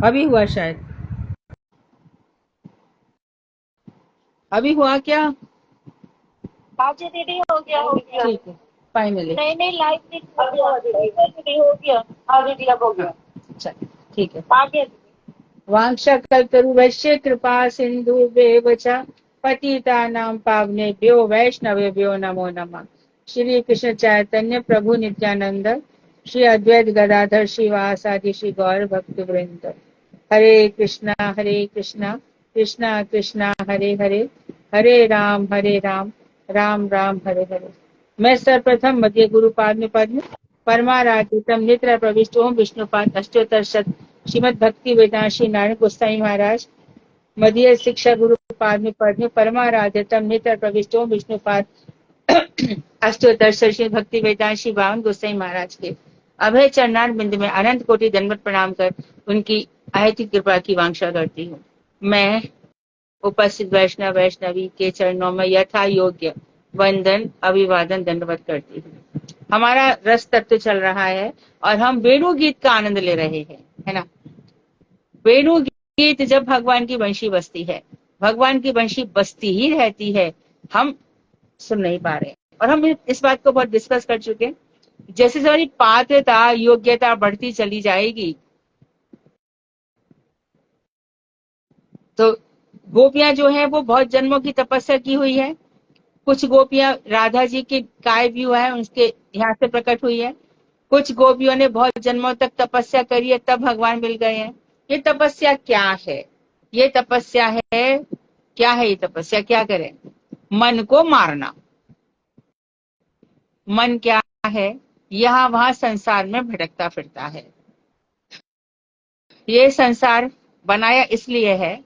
अभी हुआ शायद, अभी हुआ क्या? हाँ जी दीदी, हो गया हो गया। ठीक है, फाइनली। नहीं नहीं, लाइव दीदी हो गया। हाँ दीदी, अब हो गया। चल ठीक है। आ गया दीदी। वांछाकल्पतरुभ्यश्च कृपा सिन्धुभ्येव च पतितानां पावनेभ्यो वैष्णवेभ्यो नमो नमः। श्री कृष्ण चैतन्य प्रभु नित्यानंद, श्री अद्वैत गदाधर श्रीवासादि श्री गौर भक्त वृंद। हरे कृष्णा कृष्णा कृष्णा हरे हरे, हरे राम राम राम हरे हरे। मैं सर्वप्रथम मध्य गुरु पाद में परमाराधितम नित्र प्रविष्टो विष्णुपाद अष्टोत्तर शत श्रीमद भक्ति वेदांत श्री नारायण गोस्वामी महाराज मध्य शिक्षा गुरु पाद में पढ़ने परमाराध्यतम नित्र प्रविष्टो विष्णुपाद अष्टोत्तर श्री भक्ति वेदांत श्री बावन गोस्वामी महाराज के अभय चरणार बिंद में अनंत कोटि दंडवत प्रणाम कर उनकी अहेतु कृपा की वांछा करती हूँ। मैं उपस्थित वैष्णव वैष्णवी के चरणों में यथा योग्य वंदन अभिवादन दंडवत करती हूँ। हमारा रस तत्व चल रहा है और हम वेणु गीत का आनंद ले रहे हैं, है ना। वेणु गीत जब भगवान की वंशी बजती है, भगवान की वंशी बजती ही रहती है, हम सुन नहीं पा रहे। और हम इस बात को बहुत डिस्कस कर चुके हैं। जैसे हमारी पात्रता योग्यता बढ़ती चली जाएगी तो गोपियां जो है वो बहुत जन्मों की तपस्या की हुई है। कुछ गोपियां राधा जी के काय भी हुआ है उनके यहाँ से प्रकट हुई है। कुछ गोपियों ने बहुत जन्मों तक तपस्या करी है तब भगवान मिल गए हैं। ये तपस्या क्या है? ये तपस्या है, क्या है ये तपस्या? क्या करें? मन को मारना। मन क्या है? यहाँ वहां संसार में भटकता फिरता है। ये संसार बनाया इसलिए है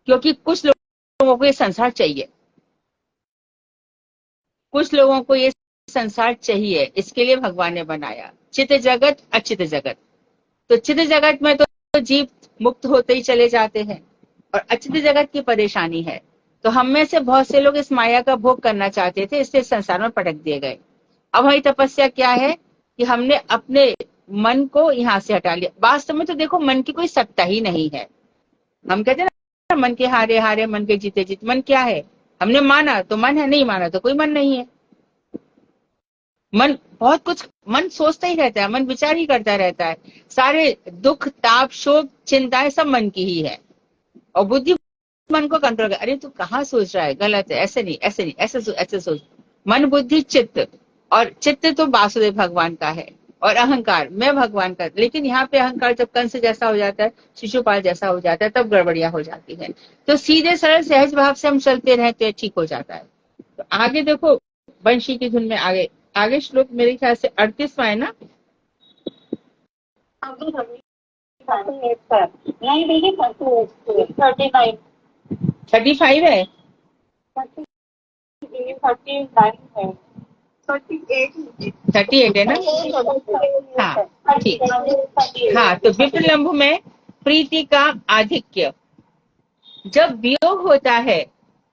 क्योंकि कुछ लोगों को ये संसार चाहिए, कुछ लोगों को ये संसार चाहिए, इसके लिए भगवान ने बनाया। चित जगत अचित जगत। तो चित जगत में तो जीव मुक्त होते ही चले जाते हैं और अचित जगत की परेशानी है। तो हम में से बहुत से लोग इस माया का भोग करना चाहते थे, इसलिए संसार में पटक दिए गए। अब हमारी तपस्या क्या है कि हमने अपने मन को यहाँ से हटा लिया। वास्तव में तो देखो मन की कोई सत्ता ही नहीं है। हम कहते हैं ना मन के हारे हारे मन के जीते जीते। मन क्या है? हमने माना तो मन है, नहीं माना तो कोई मन नहीं है। मन बहुत कुछ, मन सोचता ही रहता है, मन विचार ही करता रहता है। सारे दुख ताप शोक चिंताएं सब मन की ही है। और बुद्धि मन को कंट्रोल कर, अरे तू कहाँ सोच रहा है, गलत है, ऐसे नहीं ऐसे नहीं, ऐसे सोच। मन बुद्धि चित्त, और चित्त तो वासुदेव भगवान का है और अहंकार मैं भगवान का। लेकिन यहाँ पे अहंकार जब कंस जैसा हो जाता है, शिशुपाल जैसा हो जाता है, तब गड़बड़िया हो जाती है। तो सीधे सरल सहज भाव से हम चलते रहते हैं, ठीक हो जाता है। तो आगे देखो वंशी की धुन में आगे आगे श्लोक मेरे ख्याल से 38वां है ना। नहीं दीदी, 39 35 है। 39 है। 38 है ना। हाँ ठीक। हाँ तो विप्रलंभ में प्रीति का आधिक्य, जब वियोग होता है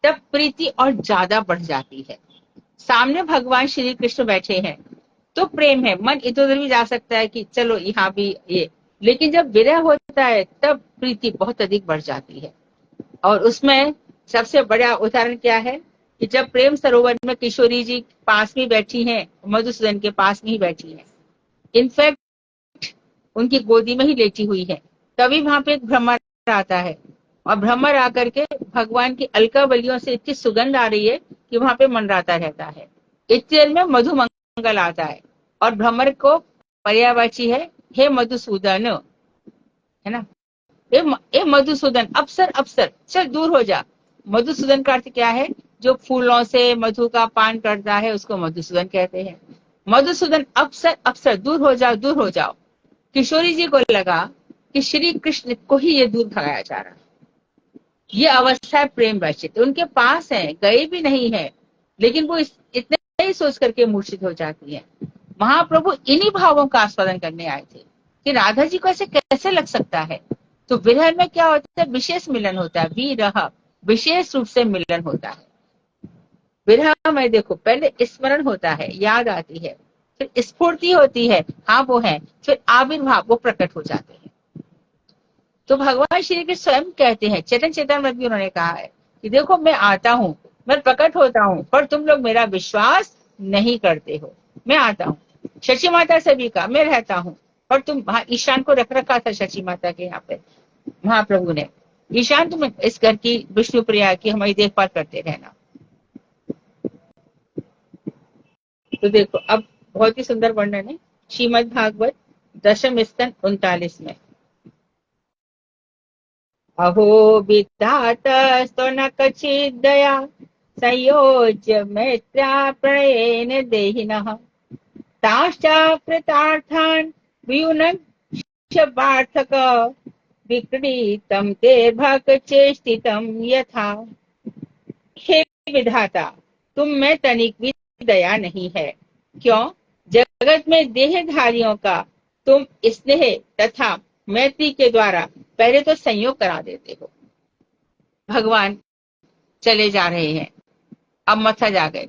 तब प्रीति और ज्यादा बढ़ जाती है। सामने भगवान श्री कृष्ण बैठे हैं तो प्रेम है, मन इधर उधर भी जा सकता है कि चलो यहाँ भी ये। लेकिन जब विरह होता है तब प्रीति बहुत अधिक बढ़ जाती है। और उसमें सबसे बड़ा उदाहरण क्या है कि जब प्रेम सरोवर में किशोरी जी पास में बैठी हैं, मधुसूदन के पास में ही बैठी हैं, इनफैक्ट उनकी गोदी में ही लेटी हुई है, तभी वहां पे एक भ्रमर आता है। और भ्रमर आकर के भगवान की अलका बलियों से इतनी सुगंध आ रही है कि वहां पे मंडराता रहता है। इतनी देर में मधुमंगल आता है और भ्रमर को पर्यायवाची है, हे मधुसूदन, है ना। ए मधुसूदन, अप्सर अप्सर चल दूर हो जा। मधुसूदन का अर्थ क्या है? जो फूलों से मधु का पान करता है उसको मधुसूदन कहते हैं। मधुसूदन अप्सर अप्सर, दूर हो जाओ दूर हो जाओ। किशोरी जी को लगा कि श्री कृष्ण को ही ये दूर भगाया जा रहा है। ये अवस्था है प्रेम वैश्चित। उनके पास है, गए भी नहीं है, लेकिन वो इतने ही सोच करके मूर्छित हो जाती है। महाप्रभु इन्हीं भावों का आस्वादन करने आए थे कि राधा जी को ऐसे कैसे लग सकता है। तो विरह में क्या होता है? विशेष मिलन होता है, विरह, विशेष रूप से मिलन होता है। विरह में देखो पहले स्मरण होता है, याद आती है, फिर स्फूर्ति होती है, हाँ वो है, फिर आविर्भाव, वो प्रकट हो जाते हैं। तो भगवान श्री कृष्ण स्वयं कहते हैं, चेतन चेतन भी उन्होंने कहा है कि देखो मैं आता हूँ, मैं प्रकट होता हूँ, पर तुम लोग मेरा विश्वास नहीं करते हो। मैं आता हूँ, शची माता से भी कहा मैं रहता हूँ, पर तुम वहां ईशान को रख रखा था शची माता के यहाँ पे महाप्रभु ने, ईशान तुम इस घर की विष्णु प्रिया की हमारी देखभाल करते रहना। तो देखो अब बहुत ही सुंदर वर्णन है श्रीमद् भागवत दशम स्कंद 39 में। अहो विधातस्तो न कचित् दया संयोज्य मैत्र्या प्रणयेन देहिनः ताश्चाकृतार्थान् वियुनक्ष्य पार्थक विक्रीतं ते भक चेष्टितं यथा। हे विधाता, तुम में तनिक भी दया नहीं है, क्यों? जगत में देहधारियों का तुम स्नेह तथा मैत्री के द्वारा पहले तो संयोग करा देते हो। भगवान चले जा रहे हैं, अब मथुरा जा गए,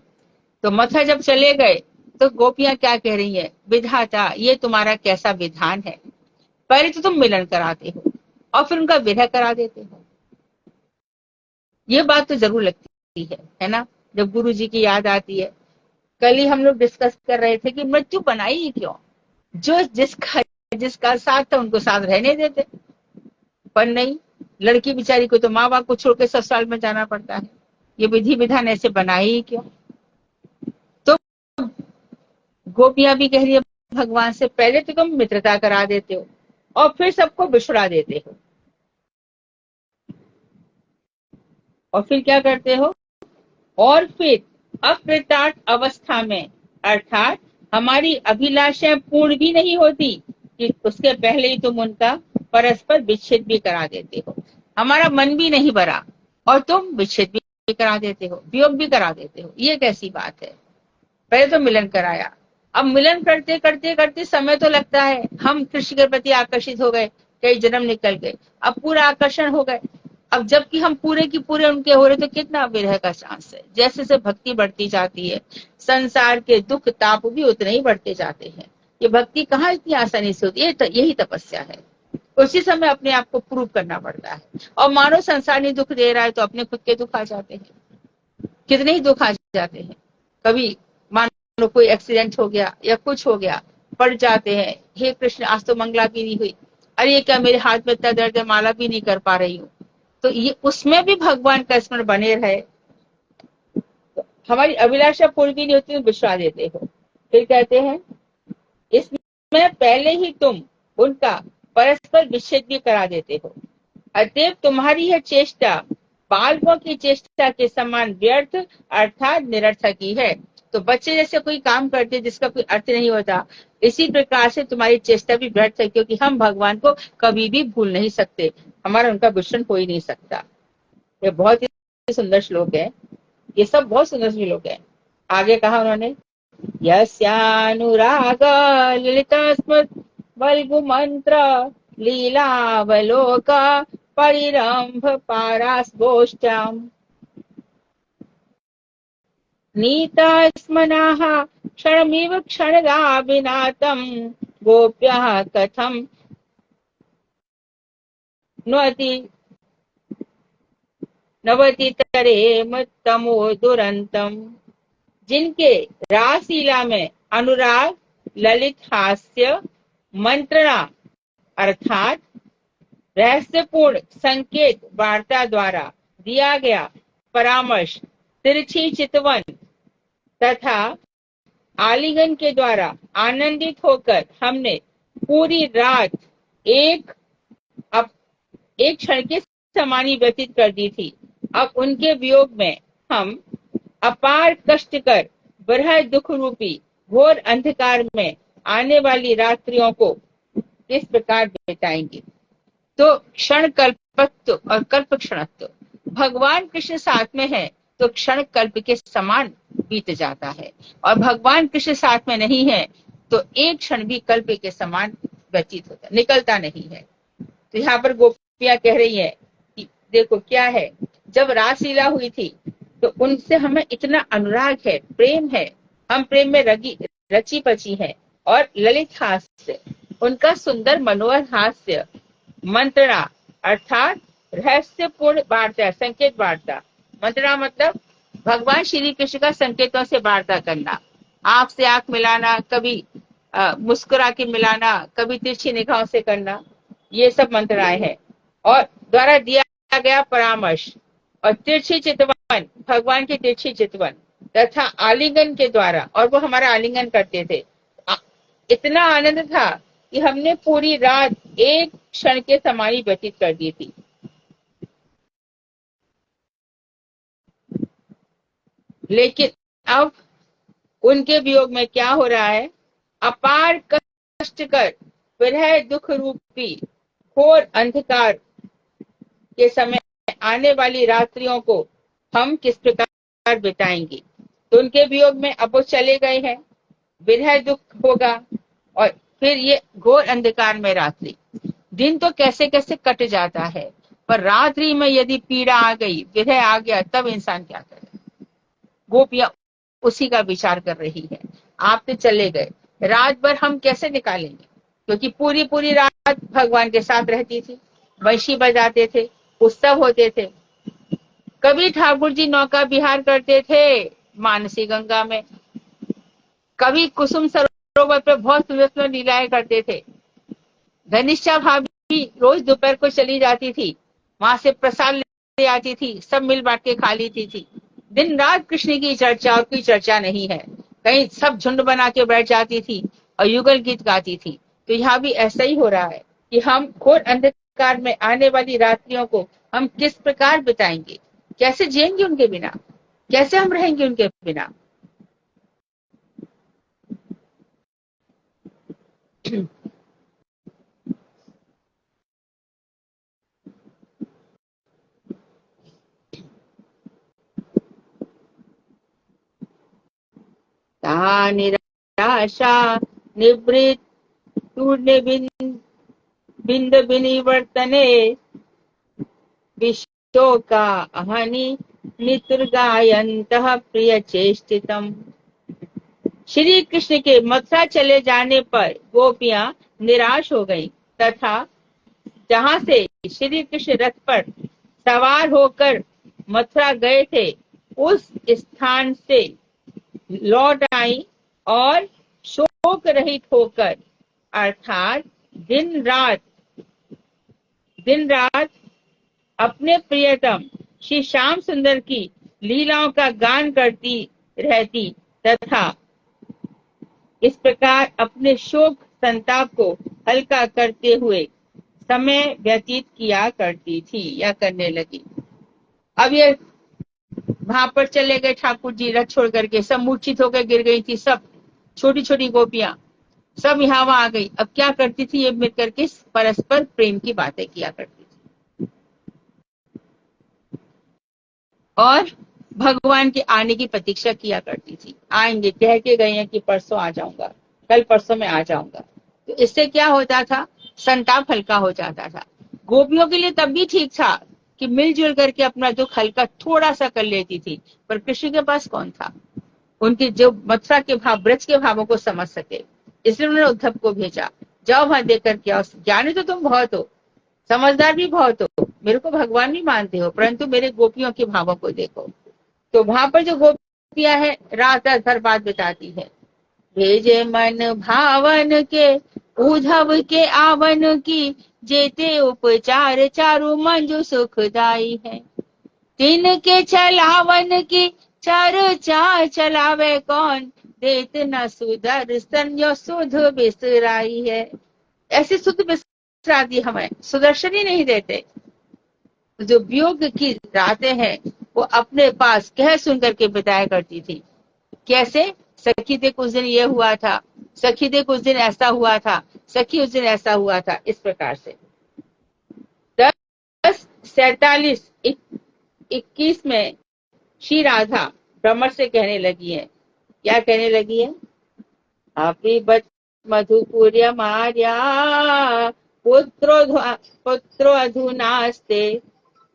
तो मथुरा जब चले गए तो गोपियां क्या कह रही है, विधाता ये तुम्हारा कैसा विधान है, पहले तो तुम मिलन कराते हो और फिर उनका विरह करा देते हो। ये बात तो जरूर लगती है ना, जब गुरु जी की याद आती है। कल ही हम लोग डिस्कस कर रहे थे कि मृत्यु बनाई ही क्यों, जो जिसका साथ था उनको साथ रहने देते, पर नहीं, लड़की बेचारी को तो माँ बाप को छोड़ के ससुराल में जाना पड़ता है। ये विधि विधान ऐसे बनाई ही क्यों। तो गोपियां भी कह रही है भगवान से, पहले तो तुम मित्रता करा देते हो और फिर सबको बिछुड़ा देते हो, और फिर क्या करते हो, और फिर अकृतार्थ अवस्था में, अर्थात हमारी अभिलाषाएं पूर्ण भी नहीं होती कि उसके पहले ही तुम उनका परस्पर विच्छेद भी करा देते हो। हमारा मन भी नहीं भरा और तुम विच्छेद भी करा देते हो, वियोग भी करा देते हो। ये कैसी बात है, पहले तो मिलन कराया, अब मिलन करते करते करते समय तो लगता है, हम कृष्ण के प्रति आकर्षित हो गए, कई जन्म निकल गए, अब पूरा आकर्षण हो गए, अब जबकि हम पूरे की पूरे उनके हो रहे तो कितना विरह का चांस है। जैसे जैसे भक्ति बढ़ती जाती है, संसार के दुख ताप भी उतने ही बढ़ते जाते हैं। ये भक्ति कहाँ इतनी आसानी से होती है, यही तपस्या है। उसी समय अपने आप को प्रूव करना पड़ता है, और मानो संसार नहीं दुख दे रहा है तो अपने खुद के दुख आ जाते हैं, कितने ही दुख आ जाते हैं। कभी मानो कोई एक्सीडेंट हो गया या कुछ हो गया, पड़ जाते हैं, हे कृष्ण आज तो मंगला भी नहीं हुई, अरे ये क्या मेरे हाथ में इतना दर्द है, माला भी नहीं कर पा रही हूँ। तो ये उसमें भी भगवान का स्मरण बने रहे, हमारी अभिलाषा पूरी भी नहीं होती तो बिछड़ा देते हो। फिर कहते हैं इसमें पहले ही तुम उनका परस्पर विच्छेद भी करा देते हो, अतएव तुम्हारी यह चेष्टा बालकों की चेष्टा के समान व्यर्थ अर्थात निरर्थक ही है। तो बच्चे जैसे कोई काम करते जिसका कोई अर्थ नहीं होता, इसी प्रकार से तुम्हारी चेष्टा भी व्यर्थ है, क्योंकि हम भगवान को कभी भी भूल नहीं सकते, हमारा उनका विस्मरण हो ही नहीं सकता। ये बहुत ही सुंदर श्लोक है, ये सब बहुत सुंदर श्लोक है। आगे कहा उन्होंने, यस्यानुराग ललित स्मृत बल्गु मंत्र लीलावलोक परिरंभ पारास्गोष्ठ्याम नीता स्मनाः क्षणमिव क्षणगाभिनातं गोप्यः कथं नवति तरेम तमो दुरंतम। जिनके रासलीला में अनुराग, ललित हास्य, मंत्रणा अर्थात रहस्यपूर्ण संकेत वार्ता द्वारा दिया गया परामर्श, तिरछी चितवन तथा आलिंगन के द्वारा आनंदित होकर हमने पूरी रात एक क्षण के समानी व्यतीत कर दी थी। अब उनके वियोग में हम अपार कष्ट कर बरह दुख रूपी घोर अंधकार में आने वाली रात्रियों को किस प्रकार बिताएंगे। तो क्षण कल्पत्व और कल्प क्षणत्व, भगवान कृष्ण साथ में है तो क्षण कल्प के समान बीत जाता है, और भगवान कृष्ण साथ में नहीं है तो एक क्षण भी कल्प के समान व्यतीत होता, निकलता नहीं है। तो यहाँ पर गोपियां कह रही है कि देखो क्या है, जब रासलीला हुई थी तो उनसे हमें इतना अनुराग है, प्रेम है, हम प्रेम में रची पची है, और ललित हास्य, उनका सुंदर मनोहर हास्य, मंत्रणा अर्थात रहस्यपूर्ण वार्ता, संकेत वार्ता। मंत्रणा मतलब भगवान श्री कृष्ण का संकेतों से वार्ता करना, आंख से आंख मिलाना, कभी मुस्कुरा के मिलाना, कभी तिरछी निगाहों से करना, ये सब मंत्रणाएं हैं। और द्वारा दिया गया परामर्श और तिरछी चितवन, भगवान की तिरछी चितवन तथा आलिंगन के द्वारा, और वो हमारा आलिंगन करते थे। इतना आनंद था कि हमने पूरी रात एक क्षण के समान व्यतीत कर दी थी। लेकिन अब उनके वियोग में क्या हो रहा है, अपार कष्टकर विरह दुख रूपी घोर अंधकार के समय आने वाली रात्रियों को हम किस प्रकार बिताएंगे। तो उनके वियोग में अब वो चले गए हैं, विरह दुख होगा और फिर ये घोर अंधकार में रात्रि। दिन तो कैसे कैसे कट जाता है, पर रात्रि में यदि पीड़ा आ गई, विरह आ गया, तब इंसान क्या करे। गोपियां उसी का विचार कर रही है। आप तो चले गए, रात भर हम कैसे निकालेंगे, क्योंकि पूरी पूरी रात भगवान के साथ रहती थी, वंशी बजाते थे, उत्सव होते थे। कभी ठाकुर जी नौका विहार करते थे मानसी गंगा में, कभी कुसुम सरोवर पर बहुत सुंदर सुंदर लीलाएं करते थे। धनिष्ठा भाभी रोज दोपहर को चली जाती थी, वहां से प्रसाद ले आती थी, सब मिल बांट के खा लेती थी। दिन रात कृष्ण की चर्चा और कोई चर्चा नहीं है, कहीं सब झुंड बना के बैठ जाती थी और युगल गीत गाती थी। तो यहाँ भी ऐसा ही हो रहा है कि हम घोर अंधकार में आने वाली रात्रियों को हम किस प्रकार बिताएंगे, कैसे जिएंगे उनके बिना, कैसे हम रहेंगे उनके बिना। ता निराशा निवृत्त शून्य बिंद विनिवर्तने विशोका अहनि नितुर्गायन्तः प्रिय चेष्टितम। श्री कृष्ण के मथुरा चले जाने पर गोपियां निराश हो गईं तथा जहां से श्री कृष्ण रथ पर सवार होकर मथुरा गए थे, उस स्थान से लौट आई और शोक रहित होकर, अर्थात दिन रात अपने प्रियतम श्री श्याम सुंदर की लीलाओं का गान करती रहती तथा इस प्रकार अपने शोक संताप को हल्का करते हुए समय व्यतीत किया करती थी या करने लगी। अब ये वहां पर चले गए ठाकुर जी, रथ छोड़ करके, सब मूर्छित होकर गिर गई थी, सब छोटी छोटी गोपियां सब यहाँ वहां आ गई। अब क्या करती थी, ये मिल करके परस्पर प्रेम की बातें किया करती थी और भगवान के आने की प्रतीक्षा किया करती थी। आएंगे, कह के गए हैं कि परसों आ जाऊंगा, कल परसों में आ जाऊंगा। तो इससे क्या होता था, संताप हल्का हो जाता था। गोपियों के लिए तब भी ठीक था कि मिलजुल करके अपना दुख हल्का थोड़ा सा कर लेती थी, पर कृष्ण के पास कौन था उनके जो मथुरा के भाव, ब्रज के भावों को समझ सके। इसलिए उन्होंने उद्धव को भेजा, जाओ वहां देख करके आओ। ज्ञानी तो तुम बहुत हो, समझदार भी बहुत हो, मेरे को भगवान भी मानते हो, परंतु मेरे गोपियों के भावों को देखो। तो वहां पर जो गोपियां है रात रात भर बात बिताती है। भेजे मन भावन के उद्धव के आवन की, जेते उपचार चारु मंजु सुखदाई है। तीन के चलावन की चर्चा चलावे कौन, देत न सुदर्शन यो सुध बिसराई है। ऐसी सुध बिसरा दी हमें, सुदर्शन ही नहीं देते। जो वियोग की रातें हैं वो अपने पास कह सुन करके बिताया करती थी। कैसे, सखी देख उस दिन ये हुआ था, सखी देख उस दिन ऐसा हुआ था, सखी उस दिन ऐसा हुआ था, इस प्रकार से। 10:47-21 में श्री राधा भ्रमर से कहने लगी है, क्या कहने लगी है, अपि बत मधुपुर्य मार्या पुत्रो अधुनास्ते,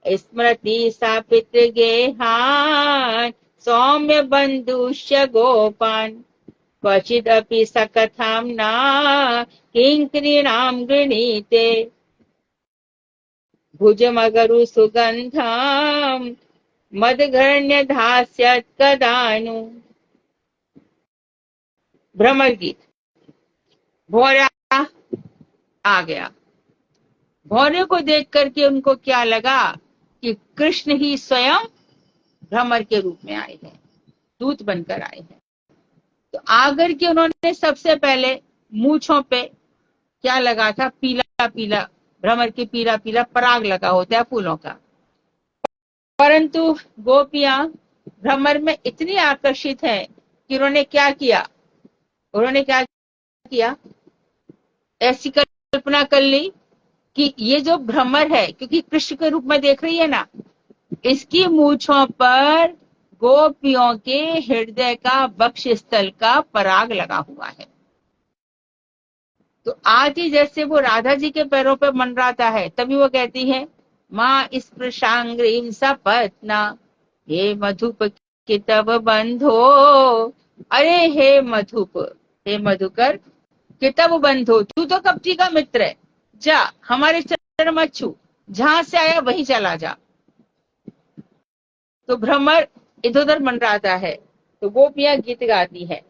स्मृति सा पितृगेहान सौम्य बंधुष्य गोपान, क्वचिदपि सकथां न किंकरीणां गृणीते। भुजमगरु सुगंधम मदघर्ण्य धास्यत् कदानु। भ्रमर गीत। भौरा आ गया। भौरे को देख करके उनको क्या लगा कि कृष्ण ही स्वयं भ्रमर के रूप में आए हैं, दूत बनकर आए हैं। तो आकर के उन्होंने सबसे पहले मूंछों पे क्या लगा था, पीला पीला, भ्रमर की पीला पीला पराग लगा होता है फूलों का। परंतु गोपियां भ्रमर में इतनी आकर्षित हैं कि उन्होंने क्या किया, ऐसी कल्पना कर ली कि ये जो भ्रमर है, क्योंकि कृष्ण के रूप में देख रही है ना, इसकी मूंछों पर गोपियों के हृदय का, वक्ष स्थल का पराग लगा हुआ है। तो आज ही जैसे वो राधा जी के पैरों पे मंडराता है, तभी वो कहती है माँ स्पृशांग्रीं सपत्ना हे मधुप के तब बंधो। अरे हे मधुप, हे मधुकर, कि तब बंधो, तू तो कपटी का मित्र है, जा हमारे चरण मत छू, जहां से आया वहीं चला जा। तो भ्रमर इधर उधर मंडराता है, तो गोपियां गीत गाती है,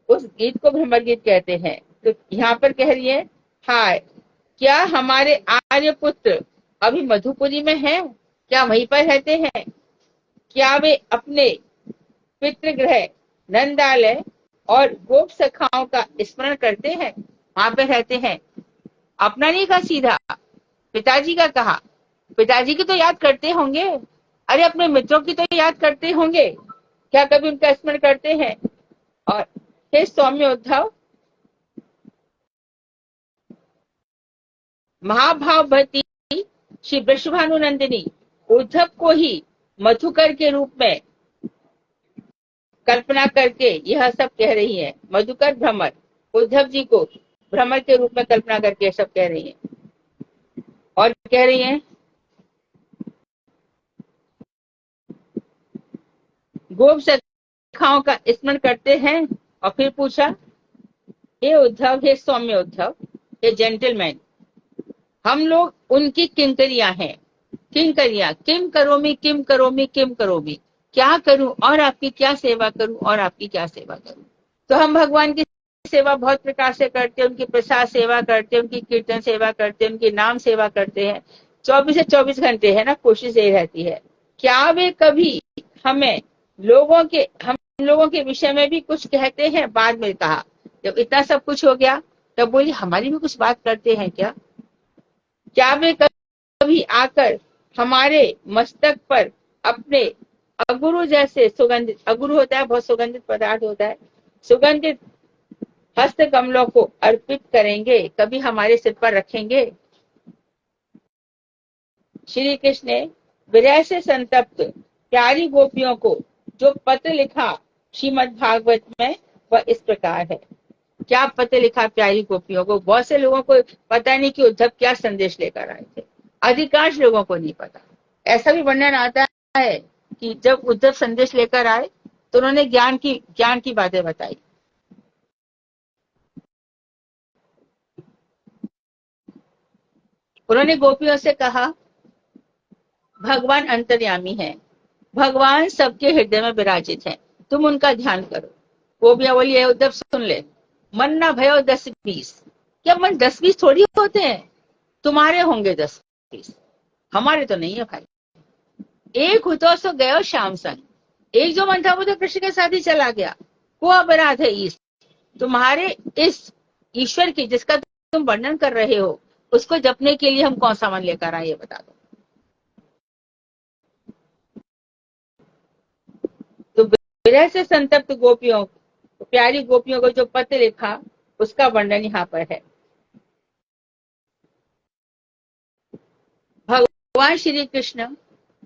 उस गीत को भ्रमर गीत कहते हैं। तो यहाँ पर कह रही है, हाय क्या हमारे आर्य पुत्र अभी मधुपुरी में हैं, क्या वहीं पर रहते हैं, क्या वे अपने पितृगृह नंदालय और गोप सखाओं का स्मरण करते हैं, वहां पे रहते हैं। अपना नहीं कहा, सीधा पिताजी का कहा। पिताजी की तो याद करते होंगे, अरे अपने मित्रों की तो याद करते होंगे, क्या कभी उनका स्मरण करते हैं। और हे सौम्य उद्धव, महाभावती श्री वृषभानुनंदिनी उद्धव को ही मधुकर के रूप में कल्पना करके यह सब कह रही है। मधुकर भ्रमर, उद्धव जी को भ्रमर के रूप में कल्पना करके सब कह रही है। और कह रही है, गोप सखाओं का स्मरण करते हैं। और फिर पूछा, हे उद्धव, हे सौम्य उद्धव, हे जेंटलमैन, हम लोग उनकी किंकरियां हैं। किंकरियां, किम करोमी किम करोमी किम करोमी, क्या करूं और आपकी क्या सेवा करूं और आपकी क्या सेवा करूं। तो हम भगवान की सेवा बहुत प्रकार से करते हैं, उनकी प्रसाद सेवा करते हैं, उनकी कीर्तन सेवा करते हैं, उनकी नाम सेवा करते हैं, 24 से 24 घंटे है ना, कोशिश यही रहती है। क्या वे कभी हमें हम लोगों के विषय में भी कुछ कहते हैं। बाद में कहा, जब इतना सब कुछ हो गया तब बोली, हमारी भी कुछ बात करते हैं क्या वे कभी आकर हमारे मस्तक पर अपने अगुरु जैसे सुगंधित, अगुरु होता है बहुत सुगंधित पदार्थ होता है, सुगंधित हस्त कमलों को अर्पित करेंगे, कभी हमारे सिर पर रखेंगे। श्री कृष्ण ने विरह से संतप्त प्यारी गोपियों को जो पत्र लिखा श्रीमद् भागवत में, वह इस प्रकार है। क्या पत्र लिखा प्यारी गोपियों को। बहुत से लोगों को पता नहीं कि उद्धव क्या संदेश लेकर आए थे, अधिकांश लोगों को नहीं पता। ऐसा भी वर्णन आता है कि जब उद्धव संदेश लेकर आए तो उन्होंने ज्ञान की बातें बताई। उन्होंने गोपियों से कहा, भगवान अंतर्यामी है, भगवान सबके हृदय में विराजित है, तुम उनका ध्यान करो। गोपियां बोली, है उद्धव सुन ले, मन ना भयो 10-20, क्या मन 10-20 थोड़ी होते हैं, तुम्हारे होंगे 10-20, हमारे तो नहीं है भाई। एक हुतो सो गयो श्याम संग, एक जो मन था वो तो कृष्ण के साथ ही चला गया, वो अपराध है ईश। तुम्हारे इस ईश्वर की जिसका तुम वर्णन कर रहे हो, उसको जपने के लिए हम कौन सा मन लेकर आए, ये बता दो। तो विरह से संतप्त गोपियों, प्यारी गोपियों को जो पत्र लिखा, उसका वर्णन यहाँ पर है। भगवान श्री कृष्ण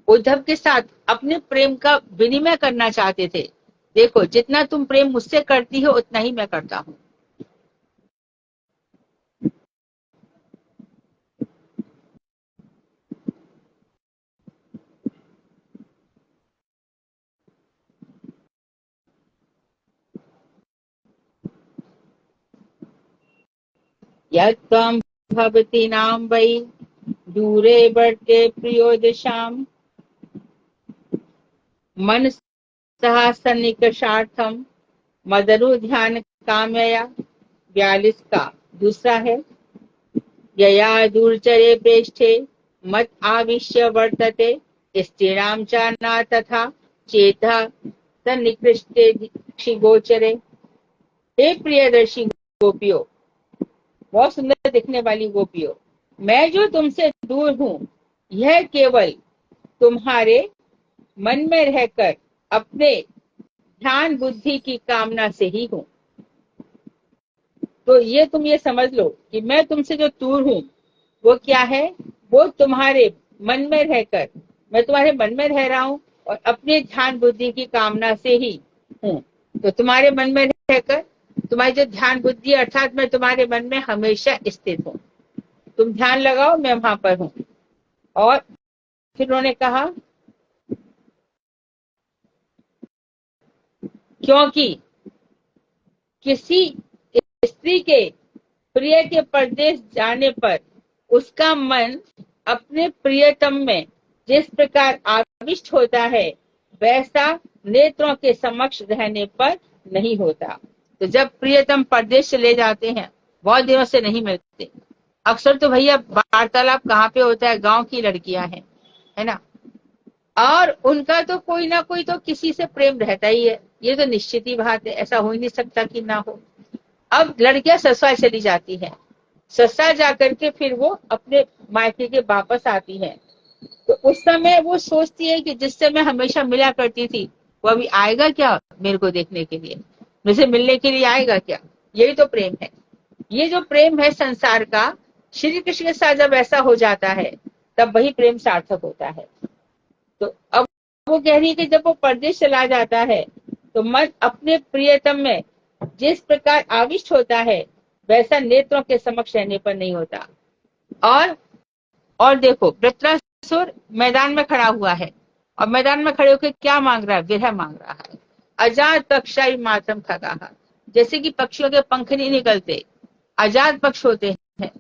उद्धव के साथ अपने प्रेम का विनिमय करना चाहते थे। देखो, जितना तुम प्रेम मुझसे करती हो उतना ही मैं करता हूं। यत्त्वं भवतीनां वै दूरे बढ़ते प्रियो दिशाम, मन सहा सन्निकषार्थम, मदरु ध्यान कामया। 42 का दूसरा है, यया दूरचरे प्रेष्ठे मत आविश्य वर्तते, स्त्रीणाम च न तथा चेता सन्निकृष्टे गोचरे। हे प्रियदर्शी गोपियों, बहुत सुंदर दिखने वाली गोपियों, मैं जो तुमसे दूर हूँ, यह केवल तुम्हारे मन में रहकर अपने ध्यान बुद्धि की कामना से ही हूँ। तो ये तुम ये समझ लो कि मैं तुमसे जो दूर हूँ वो क्या है, वो तुम्हारे मन में रहकर, मैं तुम्हारे मन में रह रहा हूँ और अपने ध्यान बुद्धि की कामना से ही हूँ। तो तुम्हारे मन में रहकर तुम्हारी जो ध्यान बुद्धि, अर्थात मैं तुम्हारे मन में हमेशा स्थित हूँ। तुम ध्यान लगाओ, मैं वहां पर हूँ। और फिर उन्होंने कहा, क्योंकि किसी स्त्री के प्रिय के परदेश जाने पर उसका मन अपने प्रियतम में जिस प्रकार आविष्ट होता है, वैसा नेत्रों के समक्ष रहने पर नहीं होता। तो जब प्रियतम परदेश चले जाते हैं, बहुत दिनों से नहीं मिलते, अक्सर तो भैया वार्तालाप कहाँ पे होता है, गांव की लड़कियां हैं, है ना, और उनका तो कोई ना कोई तो किसी से प्रेम रहता ही है, ये तो निश्चित ही बात है, ऐसा हो ही नहीं सकता कि ना हो। अब लड़कियां ससुराल चली जाती हैं, ससुराल जाकर के फिर वो अपने मायके के वापस आती हैं, तो उस समय वो सोचती है कि जिससे मैं हमेशा मिला करती थी, वो अभी आएगा क्या मेरे को देखने के लिए, मुझसे मिलने के लिए आएगा क्या। यही तो प्रेम है। ये जो प्रेम है संसार का, श्री कृष्ण के साथ जब ऐसा हो जाता है, तब वही प्रेम सार्थक होता है। तो अब वो कह रही है कि जब वो परदेश चला जाता है, तो मन अपने प्रियतम में जिस प्रकार आविष्ट होता है, वैसा नेत्रों के समक्ष रहने पर नहीं होता। और देखो, वृत्रासुर मैदान में खड़ा हुआ है, और मैदान में खड़े होकर क्या मांग रहा है, विरह मांग रहा है। अजात पक्षाई मातरम खगाहा, जैसे कि पक्षियों के पंख नहीं निकलते, आजाद पक्ष होते हैं,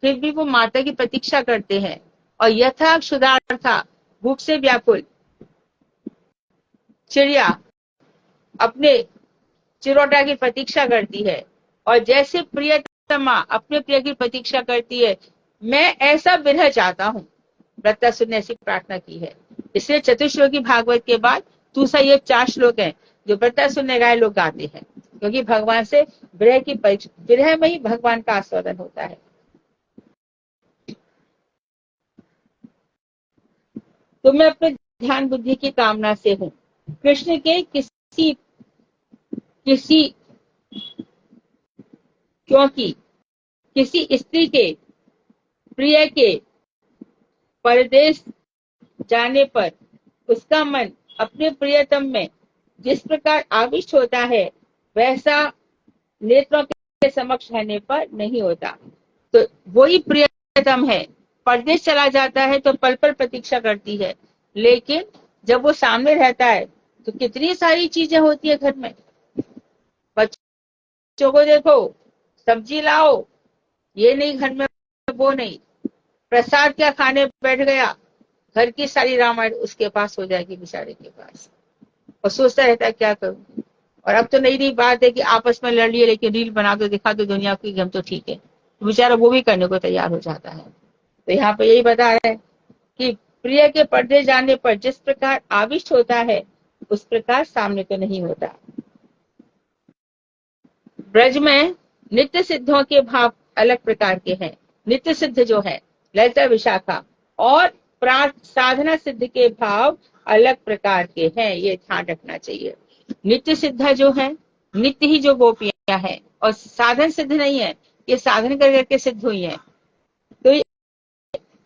फिर भी वो माता की प्रतीक्षा करते हैं। और यथा क्षुधार्था, भूख से व्याकुल चिड़िया अपने चिरोटा की प्रतीक्षा करती है, और जैसे प्रियतमा अपने प्रिय की प्रतीक्षा करती है, मैं ऐसा विरह चाहता हूँ। वृत्रासुर ने ऐसी प्रार्थना की है। इसलिए चतुश्लोकी भागवत के बाद दूसरा ये 4 श्लोक हैं जो वृत्रासुर ने गाए, लोग गाते हैं, क्योंकि भगवान से विरह में ही भगवान का आस्वादन होता है। तो मैं अपने ध्यान बुद्धि की कामना से हूँ। कृष्ण के किसी क्योंकि किसी स्त्री के प्रिय के परदेश जाने पर उसका मन अपने प्रियतम में जिस प्रकार आविष्ट होता है, वैसा नेत्रों के समक्ष रहने पर नहीं होता। तो वही प्रियतम है, परदेश चला जाता है तो पल पल प्रतीक्षा करती है, लेकिन जब वो सामने रहता है तो कितनी सारी चीजें होती है घर में। बच्चों को देखो, सब्जी लाओ, ये नहीं घर में, वो नहीं, प्रसाद क्या खाने बैठ गया, घर की सारी रामायण उसके पास हो जाएगी, बेचारे के पास, और सोचता रहता है क्या करूं। और अब तो नई नई बात है कि आपस में लड़ लिए, लेकिन रील बना दो, दिखा दो दुनिया की हम तो ठीक है, तो बेचारा वो भी करने को तैयार हो जाता है। तो यहाँ पे यही बता रहे हैं कि प्रिय के पर्दे जाने पर जिस प्रकार आविष्ट होता है, उस प्रकार सामने तो नहीं होता। ब्रज में नित्य सिद्धों के भाव अलग प्रकार के हैं। नित्य सिद्ध जो है ललिता विशाखा, और प्रार्थ साधना सिद्ध के भाव अलग प्रकार के हैं, ये ध्यान रखना चाहिए। नित्य सिद्धा जो है, नित्य ही जो गोपियां हैं, और साधन सिद्ध नहीं है, ये साधन कर करके सिद्ध हुई है। तो ये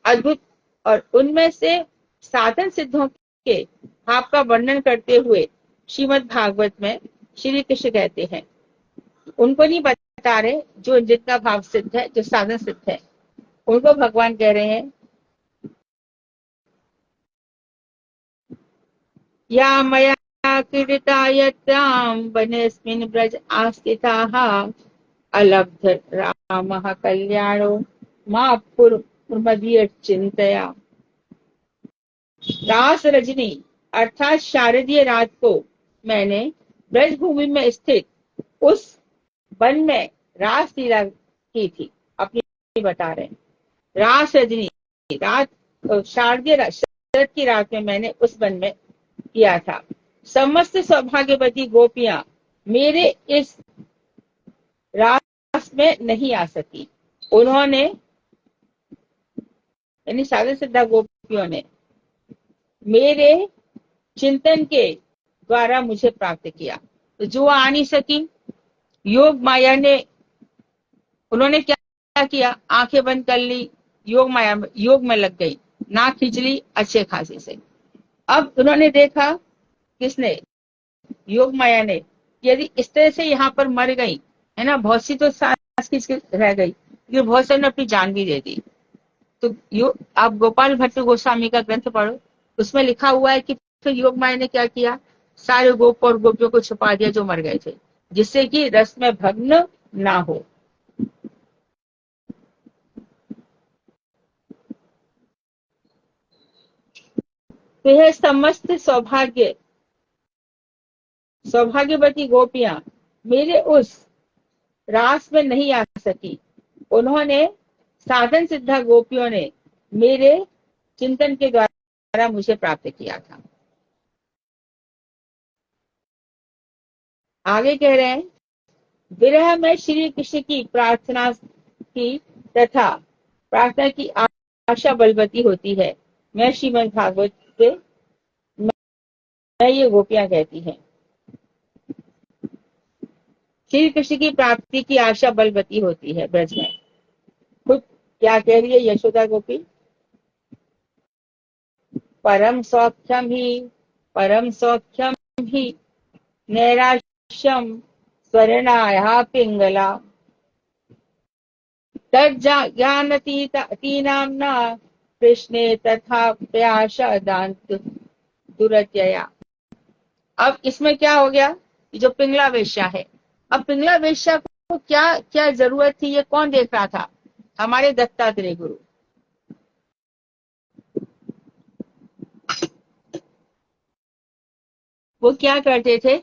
अद्भुत, और उनमें से साधन सिद्धों के भाव का वर्णन करते हुए श्रीमद् भागवत में श्री कृष्ण कहते हैं, उनको नहीं बता रहे जो जिनका भाव सिद्ध है, जो साधन सिद्ध है, उनको भगवान कह रहे हैं, या मया क्रीडिता यत्राम वनेस्मिन् ब्रज आस्थिताः अलब्ध रामः कल्याणो मा मदीय चिंतया। रास रजनी अर्थात शारदीय रात को मैंने ब्रजभूमि में स्थित उस वन में रास लीला की थी। अपनी बता रहे हैं, रास रजनी रात, शारदीय शरद की रात में मैंने उस वन में किया था। समस्त सौभाग्यवती गोपियां मेरे इस रास में नहीं आ सकी। उन्होंने यानी साधु सिद्धा गोपियों ने मेरे चिंतन के द्वारा मुझे प्राप्त किया। तो जो आ नहीं सकी, योग माया ने, उन्होंने क्या किया, आंखें बंद कर ली, योग में लग गई, नाक खींच ली अच्छे खासे से। अब उन्होंने देखा, किसने, योग माया ने, यदि इस तरह से यहाँ पर मर गई है ना, बहुत सी तो सांस खींच के रह गई, ये बहुत से ने अपनी जान भी दे दी। तो आप गोपाल भट्ट गोस्वामी का ग्रंथ पढ़ो, उसमें लिखा हुआ है कि फिर योग माया ने क्या किया, सारे गोप और गोपियों को छुपा दिया जो मर गए थे, जिससे कि रस में भग्न ना हो। तो यह समस्त सौभाग्यवती गोपियां मेरे उस रास में नहीं आ सकी। उन्होंने, साधन सिद्धा गोपियों ने मेरे चिंतन के द्वारा मुझे प्राप्त किया था। आगे कह रहे हैं, विरह में श्री कृष्ण की प्रार्थना की तथा प्रार्थना की आशा बलवती होती है। मैं श्रीमद् भागवत में ये गोपियां कहती हैं, श्री कृष्ण की प्राप्ति की आशा बलवती होती है ब्रज में। खुद क्या कह रही है यशोदा गोपी, परम सौख्यम ही नैराश्यम स्वर्णाया पिंगला तज्ज्ञानतीनाम्ना कृष्णे तथा प्याशा दांत दुरत्यया। अब इसमें क्या हो गया, जो पिंगला वेश्या है, अब पिंगला वेश्या को क्या क्या जरूरत थी, ये कौन देख रहा था, हमारे दत्तात्रेय गुरु। वो क्या करते थे,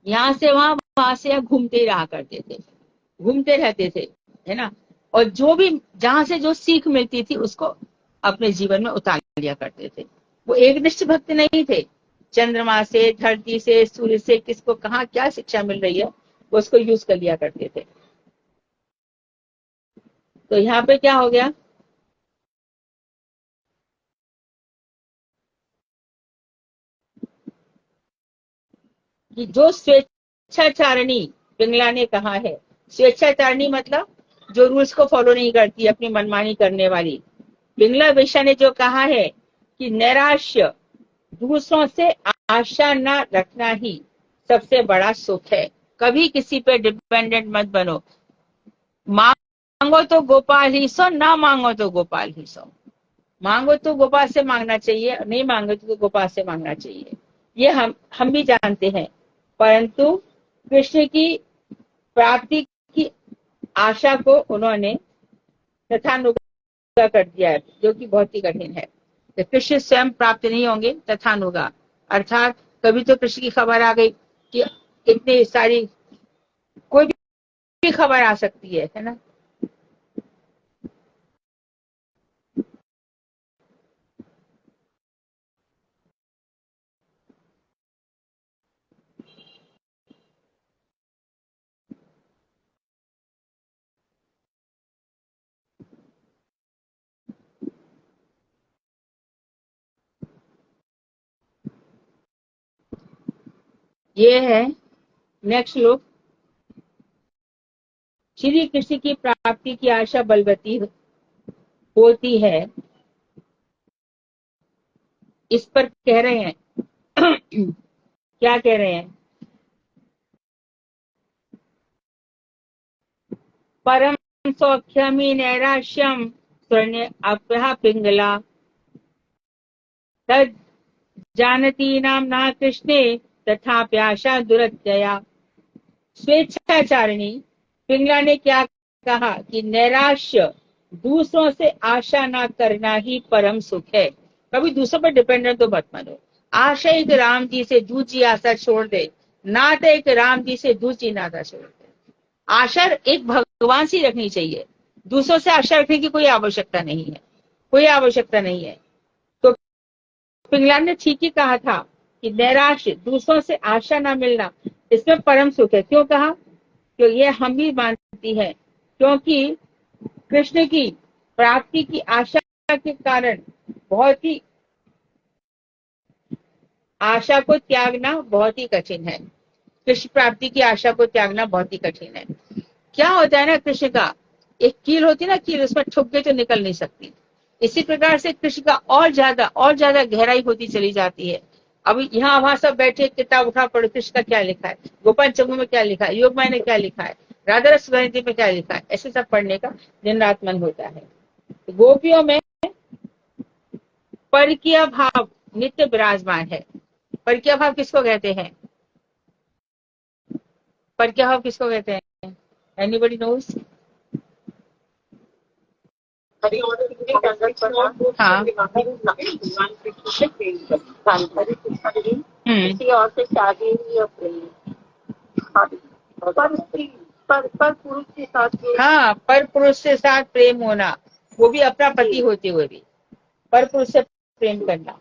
यहाँ से वहां से घूमते रहा करते थे, घूमते रहते थे, है ना, और जो भी जहां से जो सीख मिलती थी उसको अपने जीवन में उतार लिया करते थे। वो एकनिष्ठ भक्त नहीं थे, चंद्रमा से, धरती से, सूर्य से किसको कहाँ क्या शिक्षा मिल रही है वो उसको यूज कर लिया करते थे। तो यहाँ पे क्या हो गया, कि जो स्वेच्छाचारिणी, पिंगला ने कहा है, स्वेच्छाचारिणी मतलब जो रूल्स को फॉलो नहीं करती, अपनी मनमानी करने वाली। पिंगला वेश्या ने जो कहा है कि नैराश्य, दूसरों से आशा न रखना ही सबसे बड़ा सुख है, कभी किसी पे डिपेंडेंट मत बनो, मांगो तो गोपाल ही सो, ना मांगो तो गोपाल ही सो। मांगो तो गोपाल से मांगना चाहिए, नहीं मांगो तो गोपाल से मांगना चाहिए, ये हम भी जानते हैं। परंतु कृष्ण की प्राप्ति की आशा को उन्होंने तथानुगा कर दिया है, जो कि बहुत ही कठिन है। तो कृष्ण स्वयं प्राप्त नहीं होंगे तथानुगा, अर्थात कभी तो कृष्ण की खबर आ गई कि इतनी सारी, कोई भी खबर आ सकती है ना। ये है नेक्स्ट श्लोक, श्री कृष्ण की प्राप्ति की आशा बलवती होती है, इस पर कह रहे हैं क्या कह रहे हैं, परम सौख्यमी नैराश्यम स्वर्ण अप्या पिंगला तद जानती नाम ना कृष्णे तथा प्याशा दुरत्यया। स्वेच्छाचारिणी पिंगला ने क्या कहा कि नैराश्य दूसरों से आशा ना करना ही परम सुख है। कभी दूसरों पर डिपेंडेंट तो मत बनो। आशा एक राम जी से दूसरी आशा छोड़ दे, नाता एक राम जी से दूसरी नाता छोड़ दे। आशा एक भगवान से रखनी चाहिए, दूसरों से आशा रखने की कोई आवश्यकता नहीं है, कोई आवश्यकता नहीं है। तो पिंगलान ने ठीक ही कहा था कि नैराश्य, दूसरों से आशा ना मिलना, इसमें परम सुख है। क्यों कहा? क्यों ये हम भी मानती है, क्योंकि कृष्ण की प्राप्ति की आशा के कारण बहुत ही आशा को त्यागना बहुत ही कठिन है। कृष्ण प्राप्ति की आशा को त्यागना बहुत ही कठिन है। क्या होता है ना, कृष्ण का एक कील होती है ना, कील उसमें ठुक गई तो निकल नहीं सकती। इसी प्रकार से कृष्ण का और ज्यादा गहराई होती चली जाती है। अब यहाँ वहां सब बैठे किताब उठा पढ़ो, कृष्ण का क्या लिखा है, गोपाल चंगू में क्या लिखा है, योग माया ने क्या लिखा है, राधा रस में क्या लिखा है, ऐसे सब पढ़ने का दिन रात मन होता है। गोपियों में परकीय भाव नित्य विराजमान है। परकीय भाव किसको कहते हैं? परकीय भाव किसको कहते हैं? Anybody knows? हाँ। किसी और से शादी या पर पुरुष के साथ, हाँ, पर पुरुष से साथ प्रेम होना, वो भी अपना पति होते हुए भी पर पुरुष से प्रेम करना।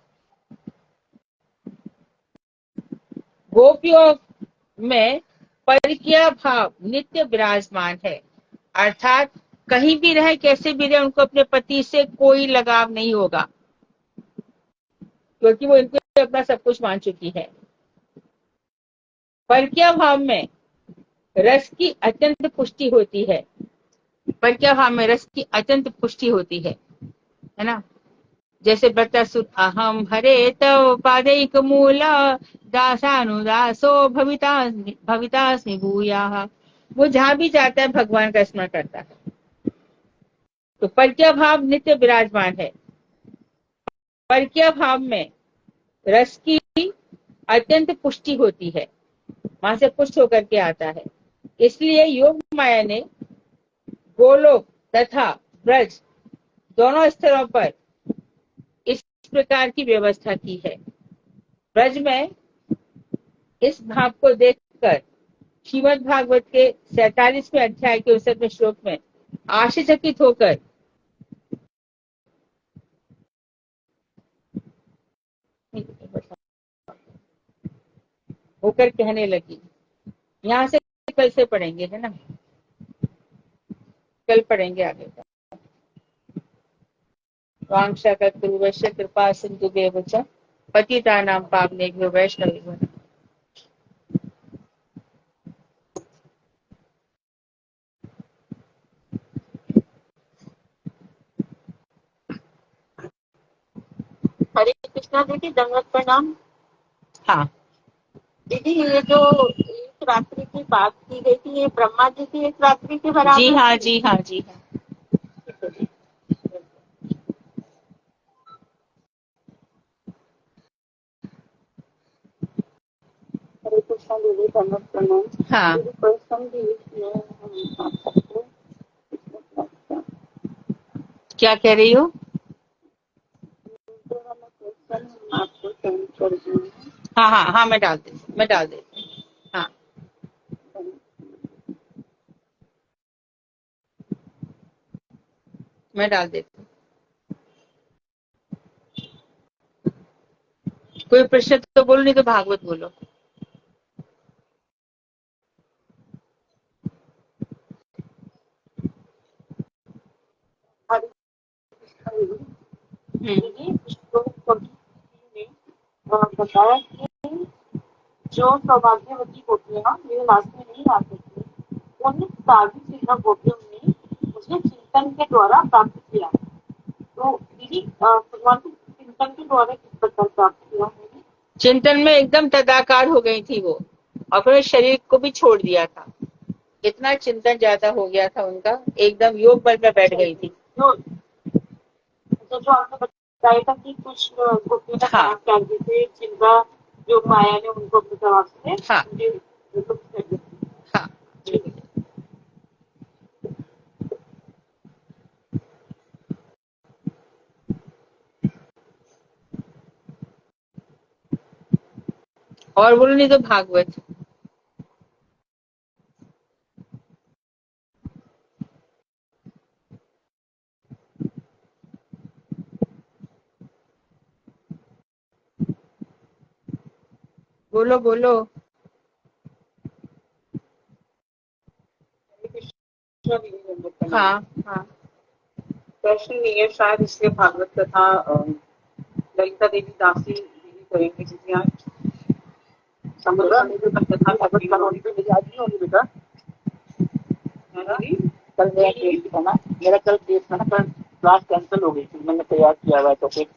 गोपियों में परकीय भाव नित्य विराजमान है, अर्थात कहीं भी रहे, कैसे भी रहे, उनको अपने पति से कोई लगाव नहीं होगा, क्योंकि वो इनको अपना सब कुछ मान चुकी है। परकीय भाव में रस की अत्यंत पुष्टि होती है। परकीय भाव में रस की अत्यंत पुष्टि होती है ना। जैसे बृतासुर अहम हरे तव पादैक मूला दासानुदासो भवितास्मि भूयाः। वो जहां भी जाता है भगवान का स्मरण करता है। तो परकीय भाव नित्य विराजमान है। परकीय भाव में रस की अत्यंत पुष्टि होती है, वहां से पुष्ट होकर के आता है। इसलिए योग माया ने गोलोक तथा ब्रज दोनों स्तरों पर इस प्रकार की व्यवस्था की है। ब्रज में इस भाव को देखकर श्रीमद् भागवत के 47वें अध्याय के 69वें श्लोक में आश्चर्यचकित होकर कहने लगी। यहाँ से कल से पढ़ेंगे, है ना, कल पढ़ेंगे आगे का। वांशा कल्पतरुश्च कृपा सिन्धुभ्येव च पतितानां पावनेभ्यो वैष्णवेभ्यो। हरे कृष्णा दीदी, दंडवत प्रणाम। हाँ दीदी, ये जो एक रात्रि की बात की गई थी, ये ब्रह्मा जी की एक रात्रि के बराबर? जी हाँ, जी हाँ, जी हाँ। हरे कृष्णा दीदी, दंडवत प्रणाम। हाँ, क्वेश्चन भी इसमें हम आप सकते क्या कह रही हो? क्वेश्चन हम आपको सेंड कर देंगे। हाँ हाँ हाँ, मैं डाल देती हूँ। हाँ, मैं डाल देती हूँ। कोई प्रश्न तो बोलो, नहीं तो भागवत बोलो। हरे कृष्णा दीदी, ने बताया कि जो सौभाग्यवती होती है ना, मेरे लास्ट में नहीं आ सकती, उन सारी चीजों गोपियों ने मुझे चिंतन के द्वारा प्राप्त किया। तो दीदी, भगवान को चिंतन के द्वारा किस प्रकार प्राप्त किया मैंने? चिंतन में एकदम तदाकार हो गई थी वो, अपने शरीर को भी छोड़ दिया था। इतना चिंतन ज्यादा हो गया था उनका, एकदम योग बल में बैठ गई थी। जो आपने बताया था कि कुछ गोपियों का हाँ त्याग कर थे, जिनका जो माया ने उनको अपने प्रभाव से हाँ मुझे हाँ। और बोलो, नहीं तो भागवत। बोलो बोलो। हाँ हाँ। प्रश्न नहीं है शायद, इसलिए भागवत कथा ललिता देवी दासी दीदी करेंगे, क्योंकि आज समुद्र कथा भागवत कथा होनी तो मेरी आज नहीं होगी बेटा। कल मेरा टेस्ट था ना, मेरा कल टेस्ट था ना, कल क्लास कैंसिल हो गई थी, मैंने तैयार किया हुआ है तो फिर।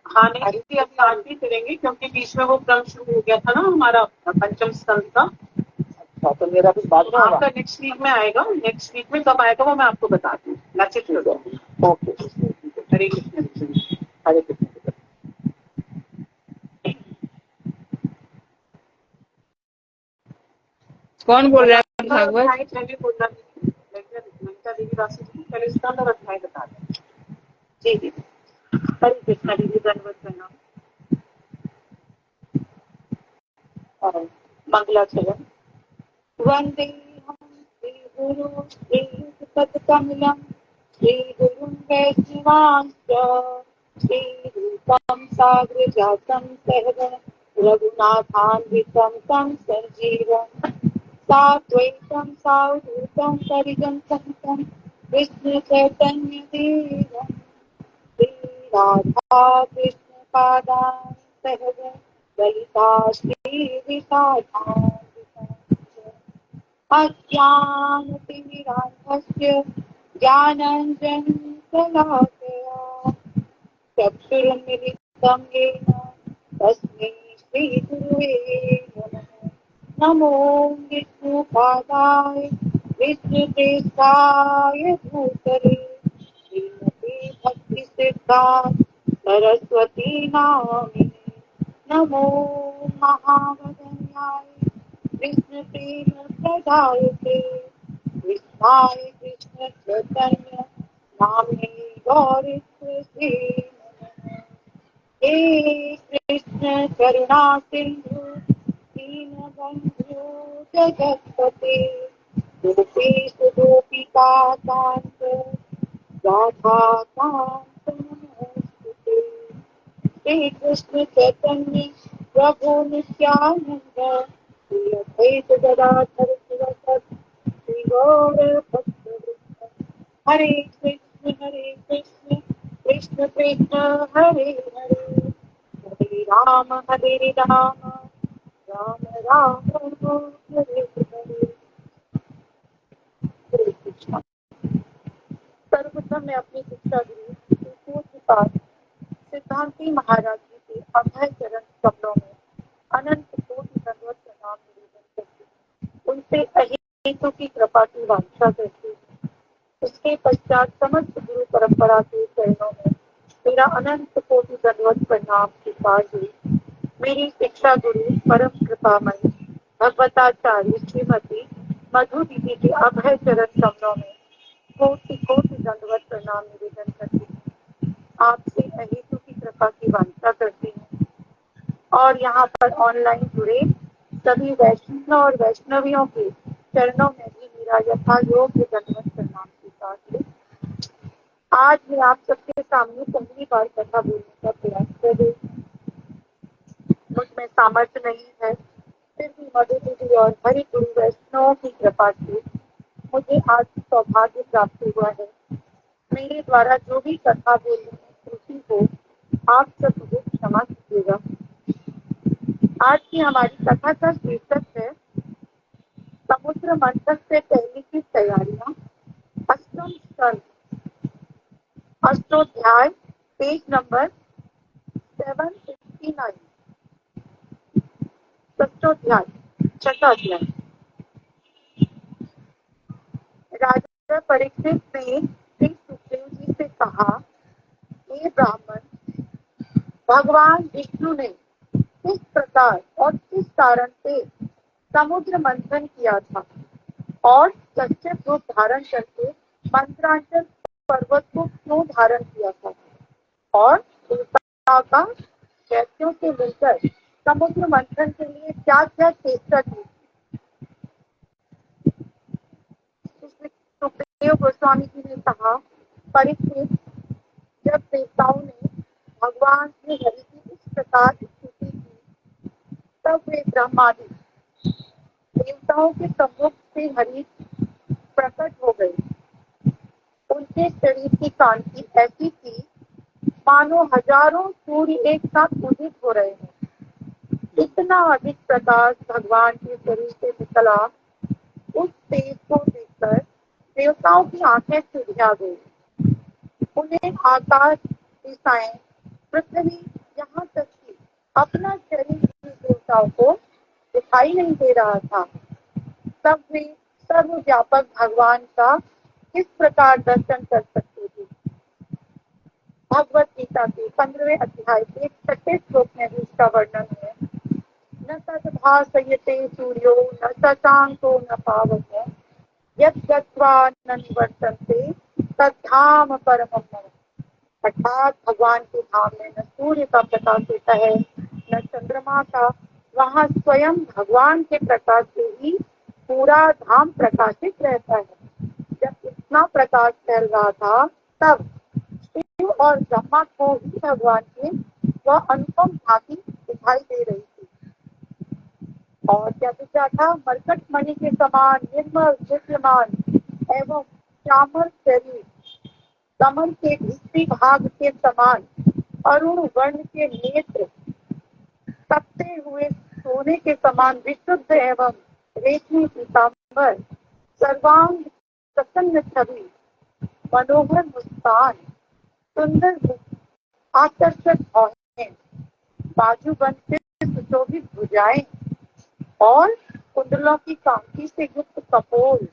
हाँ नहीं, अभी आज भी करेंगे क्योंकि बीच में वो क्रम शुरू हो गया था ना हमारा पंचम स्कंद का। अच्छा, तो मेरा भी बाद में आपका नेक्स्ट वीक में आएगा। नेक्स्ट वीक में कब आएगा वो मैं आपको बताती हूँ, मैसेज कर दूँगी। ओके, हरे कृष्ण। हरे कृष्ण। कौन बोल रहा है भागवत? मैं बोल रहा थी ललिता देवी दासी जी, पहले स्कंद और अध्याय बता दें। जी दीदी, हरे कृष्ण दीदी, दंडवत प्रणाम। मंगलाचरण। वंदेहं श्रीगुरुं श्रीयुतपदकमलं श्रीगुरुं वैष्णवांश्च श्रीरूपं साग्रजातं सहगण रघुनाथान्वितं तं सजीवं साद्वैतं सावधूतं परिजनसहितं कृष्णचैतन्यदेवं श्रीराधा कृष्णपादान् सहगण ललिता श्रीविशाखान्वितांश्च अज्ञानतिमिरान्धस्य ज्ञानाञ्जनशलाकया चक्षुरुन्मिलितं येन तस्मै श्रीगुरुवे नमः। नमो विष्णुपादाय विष्णुप्रेष्ठाय भूतले श्रीमते भक्तिसिद्धान्त सरस्वती नामिने। नमो महावदन्याय कृष्णप्रेम प्रदायते कृष्णाय कृष्ण चैतन्य नाम्ने गौरक्षसे नमः। हे कृष्ण करुणा सिंधु दीनबन्धु जगत्पते गोपेश गोपिका कान्त राधा कान्त नमोस्तुते। श्री कृष्ण चैतन्य प्रभु नित्यानंद श्री अद्वैत गदाधर शिवसत् श्री गौर भक्तवृंद। हरे कृष्ण कृष्ण कृष्ण हरे हरे, हरे राम राम राम हरे हरे। हरे कृष्ण। सर्वप्रथम मैं अपनी शिक्षा गुरु के पास सिद्धांती महाराज जी के अभय चरण कमलों में अनंत कोटि दंडवत प्रणाम निवेदन करती हूँ। उनसे अहेतु की कृपा की वांछा करती हूँ। उसके पश्चात समस्त गुरु परंपरा के चरणों में मेरा अनंत कोटि दंडवत प्रणाम स्वीकार हुई। मेरी शिक्षा गुरु परम कृपामयी भगवताचार्य श्रीमती मधु दीदी के अभय चरण कमलों में कोटि कोटि दंडवत प्रणाम निवेदन करती हूँ। आपसे अहेतु की कृपा की वांछा करती हूँ और यहाँ पर ऑनलाइन जुड़े सभी वैष्णव और वैष्णवियों के चरणों में भी मेरा यथा योग्य दंडवत प्रणाम स्वीकार है। आज मैं आप सबके सामने पहली बार कथा बोलने का प्रयास कर रही हूँ। मुझ में सामर्थ्य नहीं है, फिर भी मधु दीदी और हरि गुरु वैष्णव की कृपा से मुझे आज सौभाग्य प्राप्त हुआ है। मेरे द्वारा जो भी कथा बोलने में त्रुटि हो आप सब मुझे क्षमा कीजिएगा। आज की हमारी कथा का शीर्षक है समुद्र मंथन से पहले की तैयारियां, अष्टम स्कंद, अष्टोध्याय, पेज नंबर 769। षष्ठोध्याय, छठा अध्याय। राजा परीक्षित ने श्री सुखदेव जी से कहा, हे ब्राह्मण, भगवान विष्णु ने किस प्रकार और किस कारण से समुद्र मंथन किया था और सच्चे रूप धारण करके मंत्रांचल पर्वत को क्यों धारण किया था और देवता का दैत्यों से मिलकर समुद्र मंथन के लिए क्या क्या चेष्टा की। सुखदेव गोस्वामी जी ने कहा, परीक्षित, जब देवताओं ने भगवान श्री हरि की इस प्रकार स्तुति की, तब वे ब्रह्मादि देवताओं के सम्मुख से हरि प्रकट हो गए। उनके शरीर की कांति ऐसी थी मानो हजारों सूर्य एक साथ उदित हो रहे हैं। इतना अधिक प्रकाश भगवान के शरीर से निकला, उस तेज को देखकर देवताओं की आंखें चुधिया गई। उन्हें आकाश, दिशाएं, पृथ्वी, यहाँ तक कि अपना शरीर भी देवताओं को दिखाई नहीं दे रहा था। तब वे सर्वव्यापक भगवान का किस प्रकार दर्शन कर सकते थे। भगवत गीता के 15वें अध्याय के 6 श्लोक में भी इसका वर्णन है। न तद्भासयते सूर्यो न शशांको न पावक यत् गत्वा न निवर्तन्ते तद्धाम परमं मम। अर्थात भगवान के धाम में न सूर्य का प्रकाश होता है न चंद्रमा का, वहाँ स्वयं भगवान के प्रकाश से ही पूरा धाम प्रकाशित रहता है। जब इतना प्रकाश फैल रहा था, तब शिव और ब्रह्मा को ही भगवान की वह अनुपम भांति दिखाई दे रही थी। और क्या दिख रहा था? मरकट मणि के समान निर्मल दृश्यमान एवं श्यामल शरीर, कमल के भीतरी भाग के समान अरुण वर्ण के नेत्र, तपते हुए सोने के समान विशुद्ध एवं रेशमी पीतांबर, सर्वांग प्रसन्न छवि, मनोहर मुस्कान, सुंदर मुख, आकर्षक भौहें, बाजूबंद से सुशोभित भुजाएं और कुंडलों की कांति से युक्त कपोल,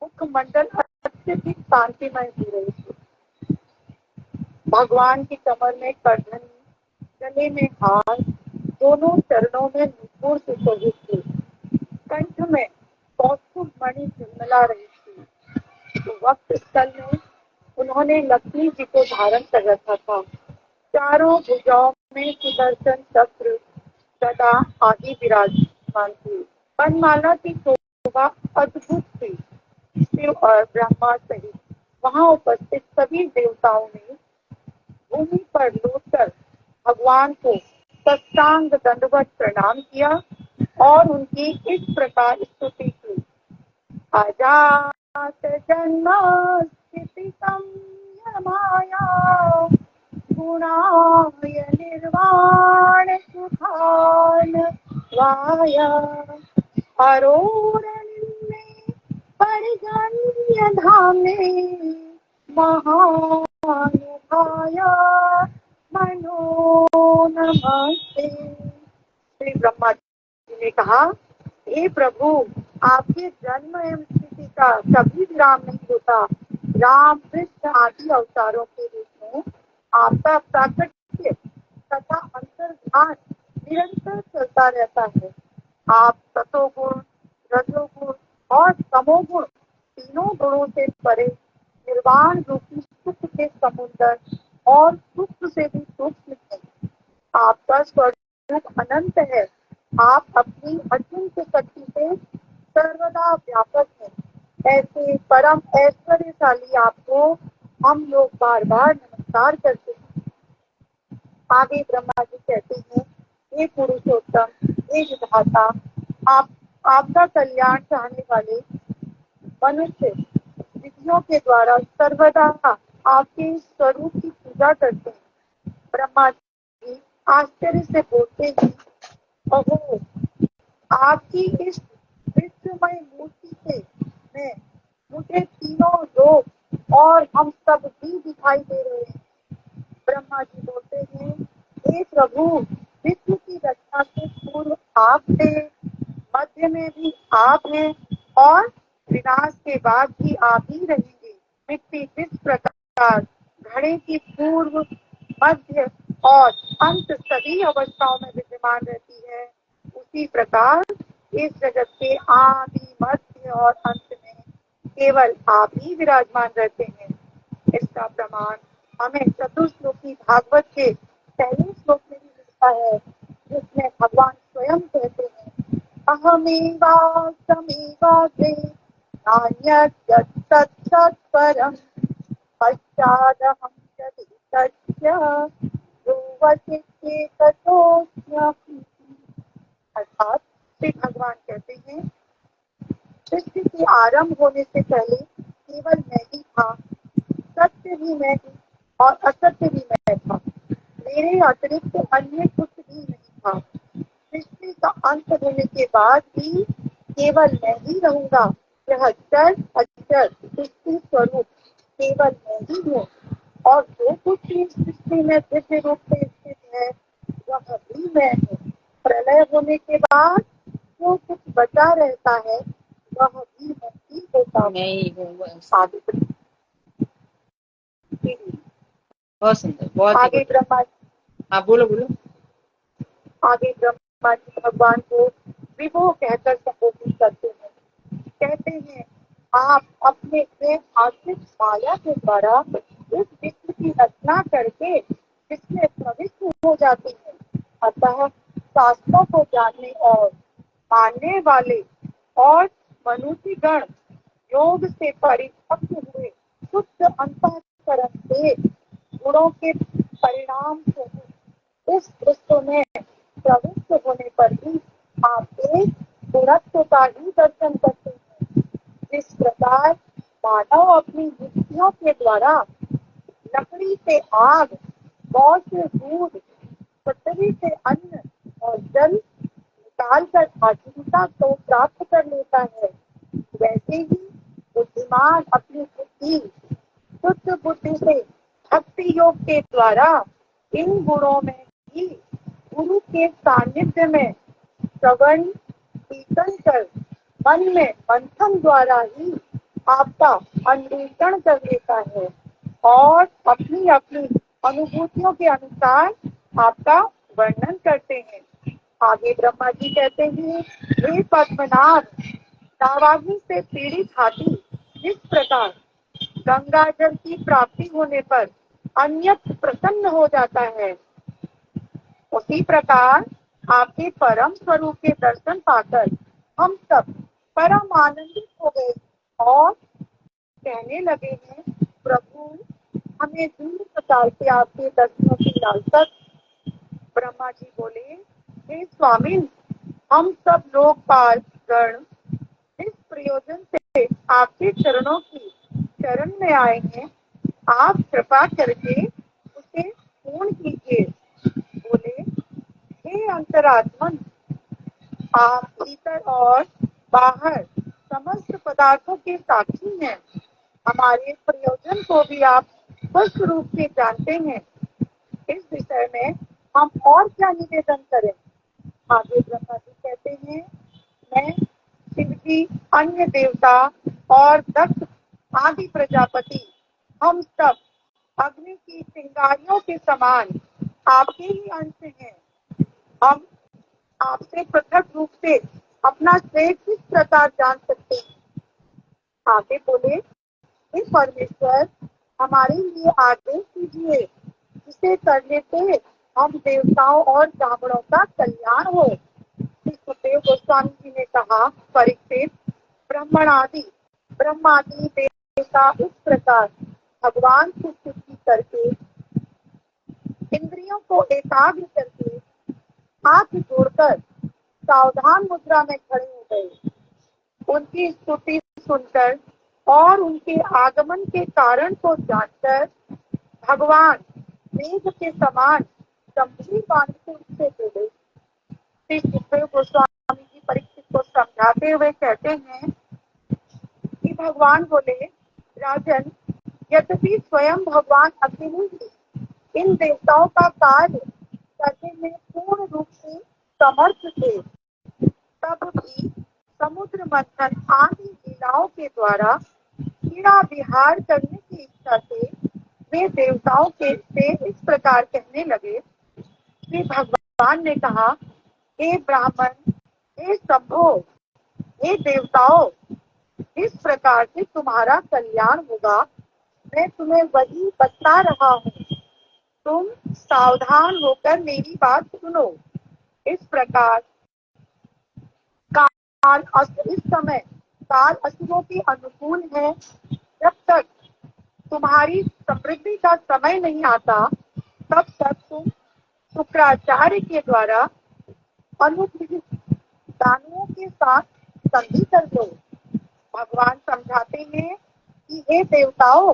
मुखमंडल अत्यधिक कांतिमय हो रहे थे। भगवान की कमर में करधनी, गले में हार, दोनों चरणों में नुपुर सुशोभित थे। कंठ में कौस्तुभ मणि झिलमिला रही थी। तो वक्त स्थल में उन्होंने लक्ष्मी जी को धारण कर रखा था। चारों भुजाओं में सुदर्शन चक्र सदा आदि विराजमान थी। वनमाला की शोभा अद्भुत थी। शिव और ब्रह्मा सहित वहां उपस्थित सभी देवताओं ने भूमि पर लौटकर भगवान को साष्टांग दंडवत प्रणाम किया और उनकी इस प्रकार स्तुति की। अजात जन्म स्थिति संयमाया गुणाय निर्वाण सुखान वाया अरोरणिन्ने परिजन्य धामे महानुभाया मनो नमस्ते। श्री ब्रह्मा जी ने कहा, हे प्रभु, आपके जन्म एवं स्थिति का कभी विराम नहीं होता। राम कृष्ण आदि अवतारों के रूप में आपका प्राकट्य तथा अंतर्धान निरंतर चलता रहता है। आप सतोगुण, रजोगुण और तमोगुण तीनों गुणों से परे निर्वाण रूपी सुख के समुद्र और सुख से भी सूक्ष्म है। आपका स्वरूप अनंत है। आप अपनी अचिंत्य शक्ति से सर्वदा व्यापक हैं। ऐसे परम ऐश्वर्यशाली आपको हम लोग बार बार नमस्कार करते हैं। आगे ब्रह्मा जी कहते हैं, हे पुरुषोत्तम, हे विधाता, आपका कल्याण चाहने वाले मनुष्य विधियों के द्वारा सर्वदा आपके स्वरूप की पूजा करते हैं। ब्रह्मा जी आश्चर्य से बोलते हैं, ओहो, आपकी इस विश्वमय मूर्ति से मैं मुझे तीनों लोग और हम सब भी दिखाई दे रहे हैं। ब्रह्मा जी बोलते हैं, हे प्रभु, विश्व की रचना से पूर्व आप थे, मध्य में भी आप हैं और विनाश के बाद भी आप ही रहेंगे। मिट्टी जिस प्रकार घड़े की पूर्व, मध्य और अंत सभी अवस्थाओं में विद्यमान रहती है, उसी प्रकार इस जगत के आदि, मध्य और अंत में केवल आप ही विराजमान रहते हैं। इसका प्रमाण हमें चतुश्लोकी भागवत के पहले श्लोक में भी मिलता है। जिसमें भगवान स्वयं कहते हैं अहमेवास्मैवाग्रे नान्यत् तत्सत्परम् पश्चादहं यदि तस्य ध्रुवतित्येततोऽस्म्यहम्। अर्थात श्री भगवान कहते हैं सृष्टि के आरंभ होने से पहले केवल मैं ही था, सत्य भी मैं हूँ और असत्य भी मैं था, मेरे अतिरिक्त अन्य कुछ भी नहीं था। सृष्टि का अंत होने के बाद भी केवल मैं ही रहूंगा। यह जड़ अक्षर सृष्टि स्वरूप केवल मैं ही हूँ और जो कुछ भी सृष्टि में दिव्य रूप से स्थित है वह भी मैं हूँ। प्रलय होने के बाद जो कुछ बचा रहता है वह भी मैं ही होता हूँ। आगे बहुत सुंदर, बहुत आगे ब्रह्मा हाँ बोलो बोलो। आगे ब्रह्मा जी भगवान को विभो कहकर संबोधित करते हैं। कहते हैं आप अपने आश्रित माया के द्वारा इस विश्व की रचना करके इसमें प्रविष्ट हो जाते हैं। अतः शास्त्रों को जानने और मानने वाले और मनुष्यगण योग से परिपक्व हुए शुद्ध अंतःकरण से गुणों के परिणाम स्वरूप इस विश्व में प्रविष्ट होने पर भी आप एक गुणत्व का ही दर्शन करते हैं। जिस प्रकार मानव अपनी युक्तियों के द्वारा लकड़ी से आग, गौ से दूध, पृथ्वी से अन्न और जल निकाल कर आजीविका को प्राप्त कर लेता है, वैसे ही बुद्धिमान अपनी बुद्धि शुद्ध बुद्धि से भक्ति योग के द्वारा इन गुणों में ही गुरु के सानिध्य में श्रवण कीर्तन कर मन में मंथन द्वारा ही आपका अन्वेषण कर लेता है और अपनी अपनी अनुभूतियों के अनुसार आपका वर्णन करते हैं। आगे ब्रह्मा जी कहते हैं हे पद्मनाभ, दावाग्नि से पीड़ित हाथी जिस प्रकार गंगा जल की प्राप्ति होने पर अन्यत्र प्रसन्न हो जाता है, उसी प्रकार आपके परम स्वरूप के दर्शन पाकर हम सब परम आनंदित हो गए और कहने लगे हैं प्रभु हमें दूर प्रकार से आपके दर्शनों की लालसा। ब्रह्मा जी बोले हे स्वामी, हम सब लोकपाल गण इस प्रयोजन से आपके चरणों की शरण में आए हैं, आप कृपा करके उसे पूर्ण कीजिए। बोले हे अंतरात्मन, आप भीतर और बाहर समस्त पदार्थों के साक्षी हैं, हमारे प्रयोजन को भी आप स्पष्ट रूप से जानते हैं। इस विषय में हम और क्या निवेदन करें। आगे ब्रह्मा जी कहते हैं मैं शिव जी, अन्य देवता और दक्ष आदि प्रजापति हम सब अग्नि की चिंगारियों के समान आपके ही अंश हैं। हम आपसे पृथक रूप से अपना श्रेय किस प्रकार जान सकते हैं। आगे बोले हे परमेश्वर, हमारे लिए आदेश कीजिए, जिसे करने से हम देवताओं और ब्राह्मणों का कल्याण हो। सुखदेव गोस्वामी जी ने कहा परीक्षित, ब्रह्मादि देवता इस प्रकार भगवान की स्तुति करके इंद्रियों को एकाग्र करके हाथ जोड़कर सावधान मुद्रा में खड़े हो गए। उनकी स्तुति सुनकर और उनके आगमन के कारण को जानकर भगवान मेघ के समान गंभीर वाणी से उनसे बोले। श्री सुखदेव गोस्वामी जी परीक्षित को समझाते हुए कहते हैं कि भगवान बोले राजन, यद्यपि स्वयं भगवान अकेले ही इन देवताओं का कार्य करने में पूर्ण रूप से समर्थ थे, तब भी समुद्र मंथन आदि लीलाओं के द्वारा क्रीड़ा विहार करने की इच्छा से वे देवताओं के से इस प्रकार कहने लगे। श्री भगवान ने कहा हे ब्राह्मण, हे शंभो, हे देवताओं, इस प्रकार से तुम्हारा कल्याण होगा मैं तुम्हें वही बता रहा हूँ, तुम सावधान होकर मेरी बात सुनो। इस प्रकार इस समय काल असुरों के अनुकूल है। जब तक तुम्हारी समृद्धि का समय नहीं आता तब तक तुम शुक्राचार्य के द्वारा अनुग्रहित दानवों के साथ संधि कर लो। भगवान समझाते हैं कि हे देवताओं,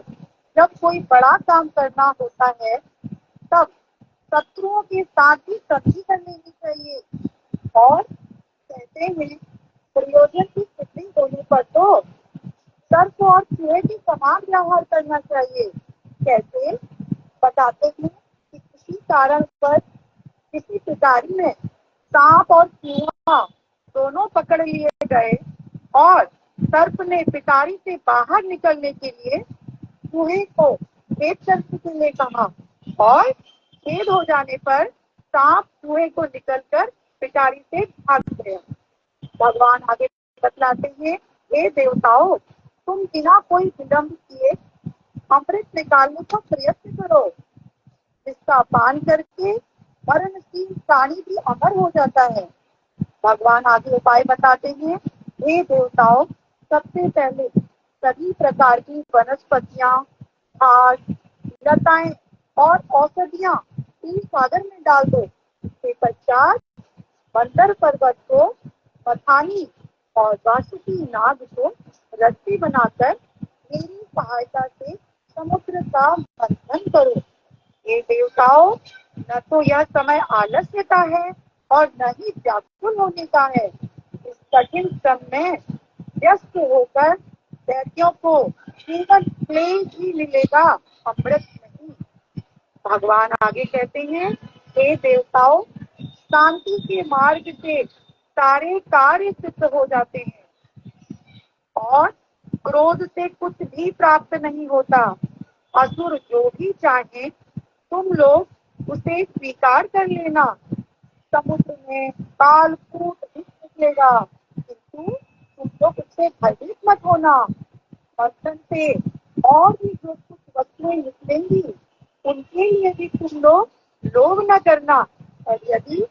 जब कोई बड़ा काम करना होता है तब शत्रुओं के साथ ही संधि कर लेनी चाहिए। और कहते हैं प्रयोजन की सिद्धि होने पर तो सर्प और चूहे के समान व्यवहार करना चाहिए। कैसे? बताते हैं कि किसी कारण पर किसी शिकारी में सांप और चूहा दोनों पकड़ लिए गए और सर्प ने शिकारी से बाहर निकलने के लिए चूहे को छेद करने के लिए कहा और छेद हो जाने पर सांप चूहे को निकलकर शिकारी से भाग गया। भगवान आगे बतलाते हैं, हे देवताओं, तुम बिना कोई विलंब किए अमृत निकालने का प्रयत्न करो, जिसका पान करके मरणशील प्राणी भी अमर हो जाता है। भगवान आगे उपाय बताते हैं, हे देवताओं, सबसे पहले सभी प्रकार की वनस्पतियां, घास, लताएं और औषधियां तीर सागर में डाल दो। इसके पश्चात मंदर पर्वत को मथानी और वासुकी नाग को रस्सी बनाकर मेरी सहायता से समुद्र का मंथन करो। ये देवताओं, न तो यह समय आलस्य का है और न ही व्याकुल होने का है। इस कठिन श्रम में व्यस्त होकर दैत्यों को केवल क्लेश ही मिलेगा, अमृत नहीं। भगवान आगे कहते हैं, हे देवताओं, शांति के मार्ग से सारे कार्य सिद्ध हो जाते हैं और क्रोध से कुछ भी प्राप्त नहीं होता। असुर जो भी चाहे तुम लोग उसे स्वीकार कर लेना। समुद्र में कालकूट भी निकलेगा, किंतु तुम लोग उससे भयभीत मत होना। मंथन से और भी जो कुछ वस्तुएं निकलेंगी उनके लिए भी तुम लोग लोभ न करना। और यदि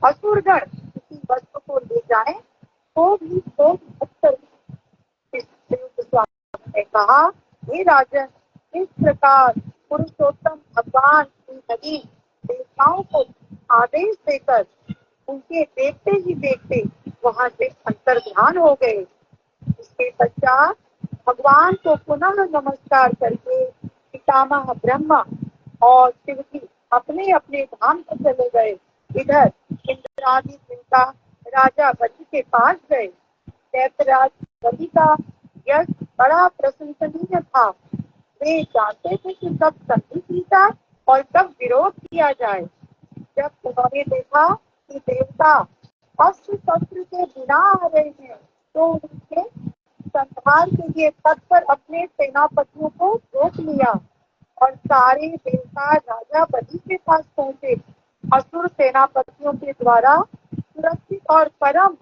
असुरगण किसी वस्तु को ले जाए तो भी लोग मत करना। स्वामी ने कहा, हे राजन, इस प्रकार पुरुषोत्तम भगवान श्री हरि देवताओं को आदेश देकर उनके देखते ही देखते वहां से अंतर्ध्यान हो गए। इसके पश्चात भगवान को पुनः नमस्कार करके पितामह ब्रह्मा और शिव जी अपने अपने धाम पर चले गए। इधर इंद्रादि देवता राजा बलि के पास गए। दैत्यराज बलि का यश बड़ा प्रशंसनीय था। वे जानते थे कि कब संधि की जाए और कब विरोध किया जाए। जब उन्होंने देखा कि देवता अस्त्र शस्त्र के बिना आ रहे हैं तो उनके संहार के लिए तत्पर अपने सेनापतियों को रोक लिया और सारे देवता राजा बलि के पास पहुंचे। असुर सेनापतियों के द्वारा सुरक्षित और परम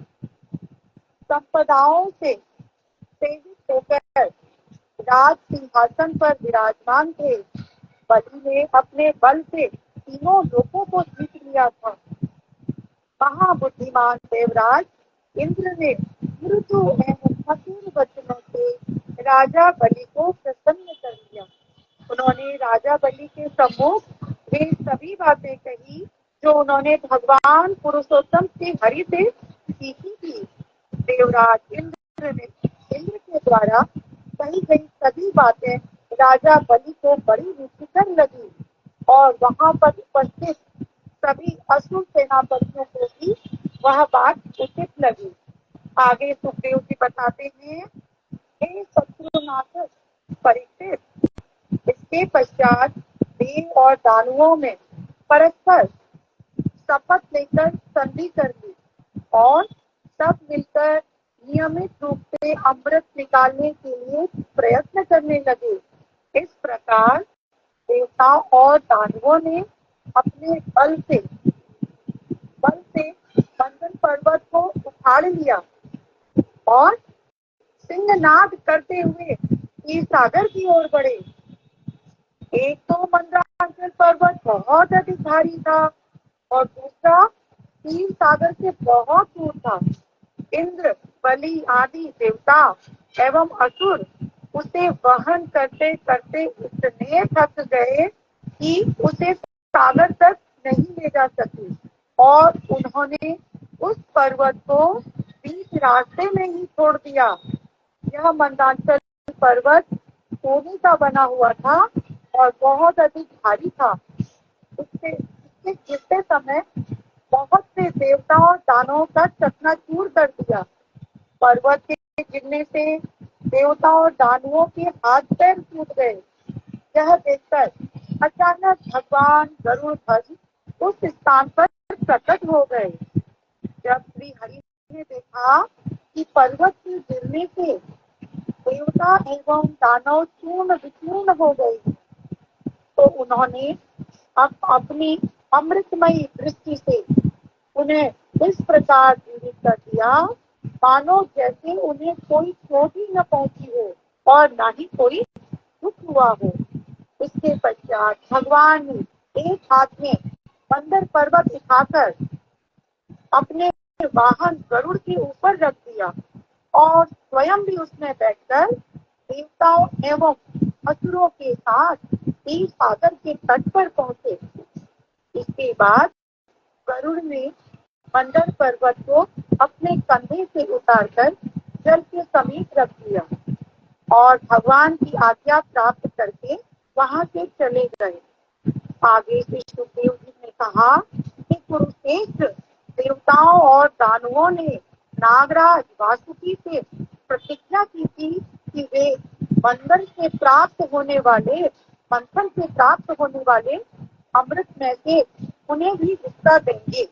संपदाओं से सेवित होकर राज सिंहासन पर विराजमान थे। बलि ने अपने बल से तीनों लोगों को जीत लिया था। महाबुद्धिमान देवराज इंद्र ने मृदु एवं मधुर वचनों से राजा बलि को प्रसन्न कर लिया। उन्होंने राजा बलि के सम्मुख वे सभी बातें कही जो उन्होंने भगवान पुरुषोत्तम श्री हरि से सीखी थी। देवराज इंद्र के द्वारा कही गई सभी बातें राजा बलि को बड़ी रुचिकर लगी और वहां पर उपस्थित सभी असुर सेनापतियों को भी वह बात उचित लगी। आगे सुखदेव जी बताते हैं, हे शत्रुनाशक परीक्षित, इसके पश्चात देव और दानवों में परस्पर शपथ लेकर संधि कर ली और सब मिलकर नियमित रूप से अमृत निकालने के लिए प्रयत्न करने लगे। इस प्रकार देवताओं और दानवों ने अपने बल से बंधन पर्वत को उखाड़ लिया और सिंहनाद करते हुए क्षीर सागर की ओर बढ़े। एक तो मंदराचल पर्वत बहुत अधिक भारी था और दूसरा क्षीर सागर से बहुत दूर था। इंद्र, बलि आदि देवता एवं असुर उसे वहन करते करते इतने थक गए कि उसे सागर तक नहीं ले जा सके और उन्होंने उस पर्वत को बीच रास्ते में ही छोड़ दिया। यह मंदांचल पर्वत सोने का बना हुआ था और बहुत अधिक भारी था। उसके गिरते समय बहुत से देवताओं और दानवों का चकनाचूर कर दिया। पर्वत के गिरने से देवताओं और दानवों के हाथ पैर टूट गए। यह देखकर अचानक भगवान गरुड़ध्वज उस स्थान पर प्रकट हो गए। जब श्री हरि ने देखा कि पर्वत के गिरने से देवता एवं दानव चूर्ण विचूर्ण हो गए, तो उन्होंने अपनी अमृतमयी दृष्टि से उन्हें इस प्रकार जीवित कर दिया मानो जैसे उन्हें कोई चोट ही न पहुंची हो और न ही कोई दुख हुआ हो। इसके पश्चात भगवान ने एक हाथ में मंदर पर्वत उठाकर अपने वाहन गरुड़ के ऊपर रख दिया और स्वयं भी उसमें बैठकर देवताओं एवं असुरों के साथ क्षीर सागर के तट पर पहुंचे। इसके बाद गरुड़ ने मंदर पर्वत को अपने कंधे से उतारकर जल के समीप रख दिया और भगवान की आज्ञा प्राप्त करके वहां से चले गए। आगे श्री सुखदेव जी ने कहा कि कुरुश्रेष्ठ देवताओं और दानवों ने नागराज वासुकी से प्रतिज्ञा की थी कि वे मंथन से प्राप्त होने वाले अमृत में से उन्हें भी हिस्सा देंगे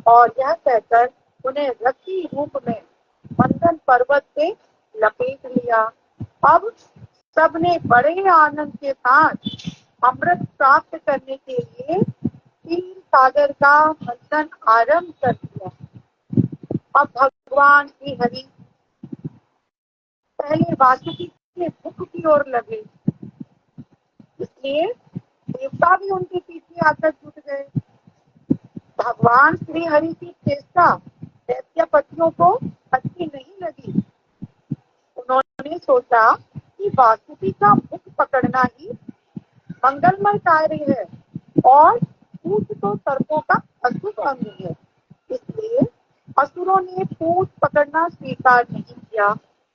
और यह कहकर उन्हें रस्सी रूप में मंथन पर्वत से लपेट लिया। अब सबने बड़े आनंद के साथ अमृत प्राप्त करने के लिए क्षीर सागर का मंथन आरंभ कर दिया। अब भगवान श्री हरि पहले वासुकी के मुख की ओर लगे, इसलिए देवता भी उनके पीछे आकर जुट गए। भगवान श्री हरि की चेष्टा दैत्यपतियों को अच्छी नहीं लगी। उन्होंने सोचा कि वासुकी का मुख पकड़ना ही मंगलमय कार्य है और पूछ तो सर्पों का अशुभ अंग है, इसलिए असुरों ने पूछ पकड़ना स्वीकार नहीं किया।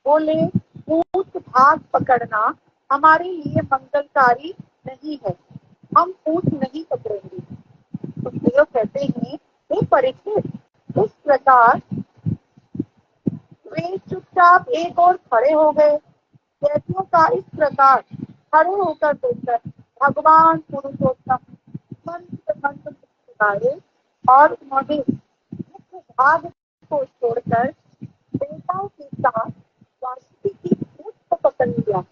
बोले, पूछ भाग पकड़ना हमारे लिए मंगलकारी नहीं है, हम पूछ नहीं पकड़ेंगे। तो देव कहते हैं, हे परीक्षित, इस प्रकार वे चुपचाप एक और खड़े हो गए। दैत्यों का इस प्रकार खड़े होकर देखकर भगवान पुरुषोत्तम मंत्र मंत्र गाए और उन्होंने मुख्य भाग को छोड़कर देवताओं के साथ वासुकी की पूंछ को पकड़ लिया।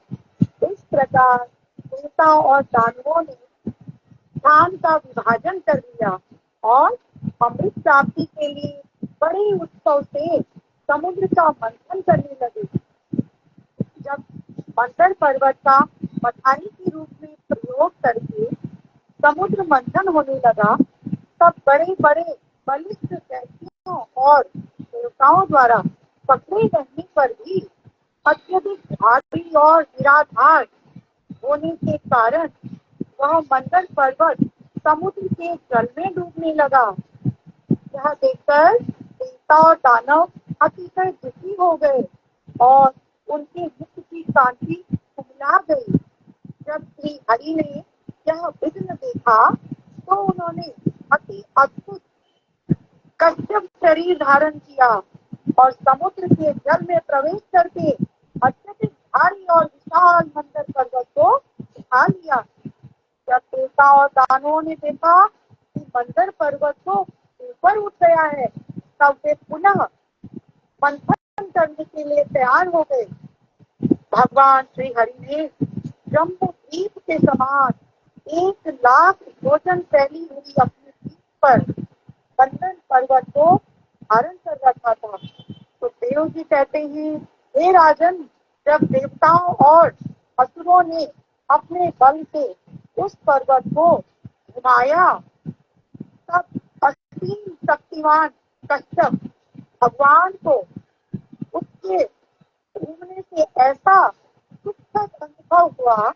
इस प्रकार देवताओं और दानवों ने स्थान का विभाजन कर लिया और अमृत प्राप्ति के लिए बड़े उत्सव से समुद्र का मंथन करने लगे। जब मंथन पर्वत का मथारी के रूप में प्रयोग करके समुद्र मंथन होने लगा, तब बड़े बड़े बलिष्ठ दैत्यों और देवताओं द्वारा पकड़े रहने पर भी अत्यधिक भारी और निराधार होने के कारण वह मंथन पर्वत समुद्र के जल में डूबने लगा। यह देखकर देवता और दानव अतिशय दुखी हो गए और उनके मुख की कांति कुमला गई। जब श्री हरि ने यह विघ्न देखा तो उन्होंने अति अद्भुत कश्यप शरीर धारण किया और समुद्र के जल में प्रवेश करके अत्यधिक भारी और विशाल मंथन पर्वत को उठा लिया। जब देवता और दानवों ने देखा कि मंथन पर्वत को ऊपर उठ गया है, तब वे पुनः मंथन करने के लिए तैयार हो गए। भगवान श्री हरि ने जम्बू द्वीप के समान 1,00,000 योजन फैली हुई अपनी पीठ पर मंथन पर्वत को धारण कर रखा था। तो देव जी कहते हैं, हे राजन, जब देवताओं और असुरों ने अपने बल से उस पर्वत को घुमाया, तब असीम शक्तिवान कश्यप भगवान को उसके घूमने से ऐसा सुखद अनुभव हुआ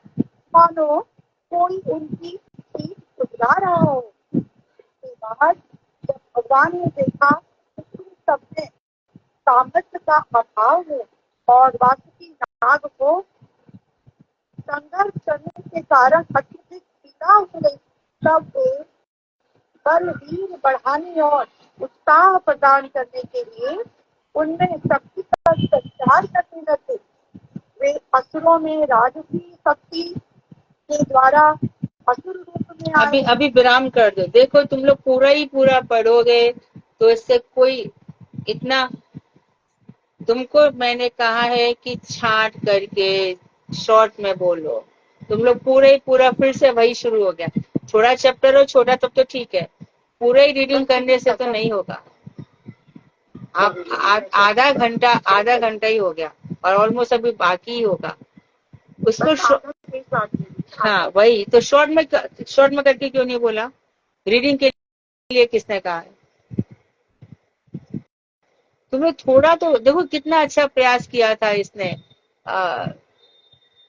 मानो कोई उनकी सीट सुधरा रहा हो। इसके बाद जब भगवान ने देखा कि इन सब में सामर्थ्य का अभाव है और वासुकी नाग को संघर्ष करने के कारण अत्यधिक पीड़ा हो रही, तब वे बल वीर बढ़ाने और उत्साह प्रदान करने के लिए उनमें शक्ति का संचार करने लगे। वे असुरों में राजसी शक्ति के द्वारा असुर रूप में अभी आए। अभी विराम कर दो। देखो तुम लोग पूरा ही पूरा पढ़ोगे तो इससे कोई इतना, तुमको मैंने कहा है कि छांट करके शॉर्ट में बोलो। तुम लोग पूरे ही पूरा फिर से वही शुरू हो गया। थोड़ा चैप्टर हो छोटा तब तो ठीक है, पूरे ही रीडिंग करने से तो नहीं होगा। आप आधा घंटा ही हो गया और ऑलमोस्ट अभी बाकी ही होगा उसको। हाँ वही तो, शॉर्ट में करके क्यों नहीं बोला? रीडिंग के लिए किसने कहा है? तुमने थोड़ा तो देखो कितना अच्छा प्रयास किया था इसने।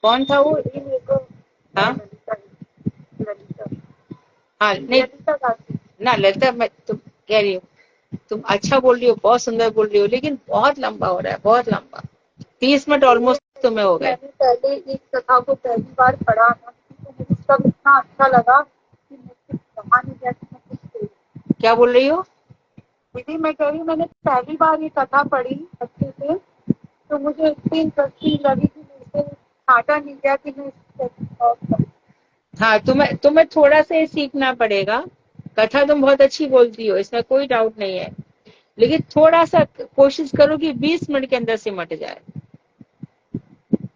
कौन था वो? हाँ हाँ नहीं ना ललिता, मैं तुम कह रही हूँ, तुम अच्छा बोल रही हो, बहुत सुंदर बोल रही हो, लेकिन बहुत लंबा हो रहा है, बहुत लंबा। 30 मिनट ऑलमोस्ट तुम्हें हो गए। मैंने पहले इस कथा को पहली बार पढ़ा था तो मुझे सब इतना अच्छा लगा कि मुझे कहानी जैसे मैं कुछ बोल। क्या बोल रही हो? दीदी मैं कह रही हूँ मैंने पहली बार ये कथा पढ़ी अच्छे से, तो मुझे इतनी इंटरेस्टिंग लगी कि मुझे छाटा नहीं गया कि मैं इसको। हाँ तुम्हें थोड़ा सा ही सीखना पड़ेगा। कथा तुम बहुत अच्छी बोलती हो, इसमें कोई डाउट नहीं है, लेकिन थोड़ा सा कोशिश करो कि 20 मिनट के अंदर सिमट जाए।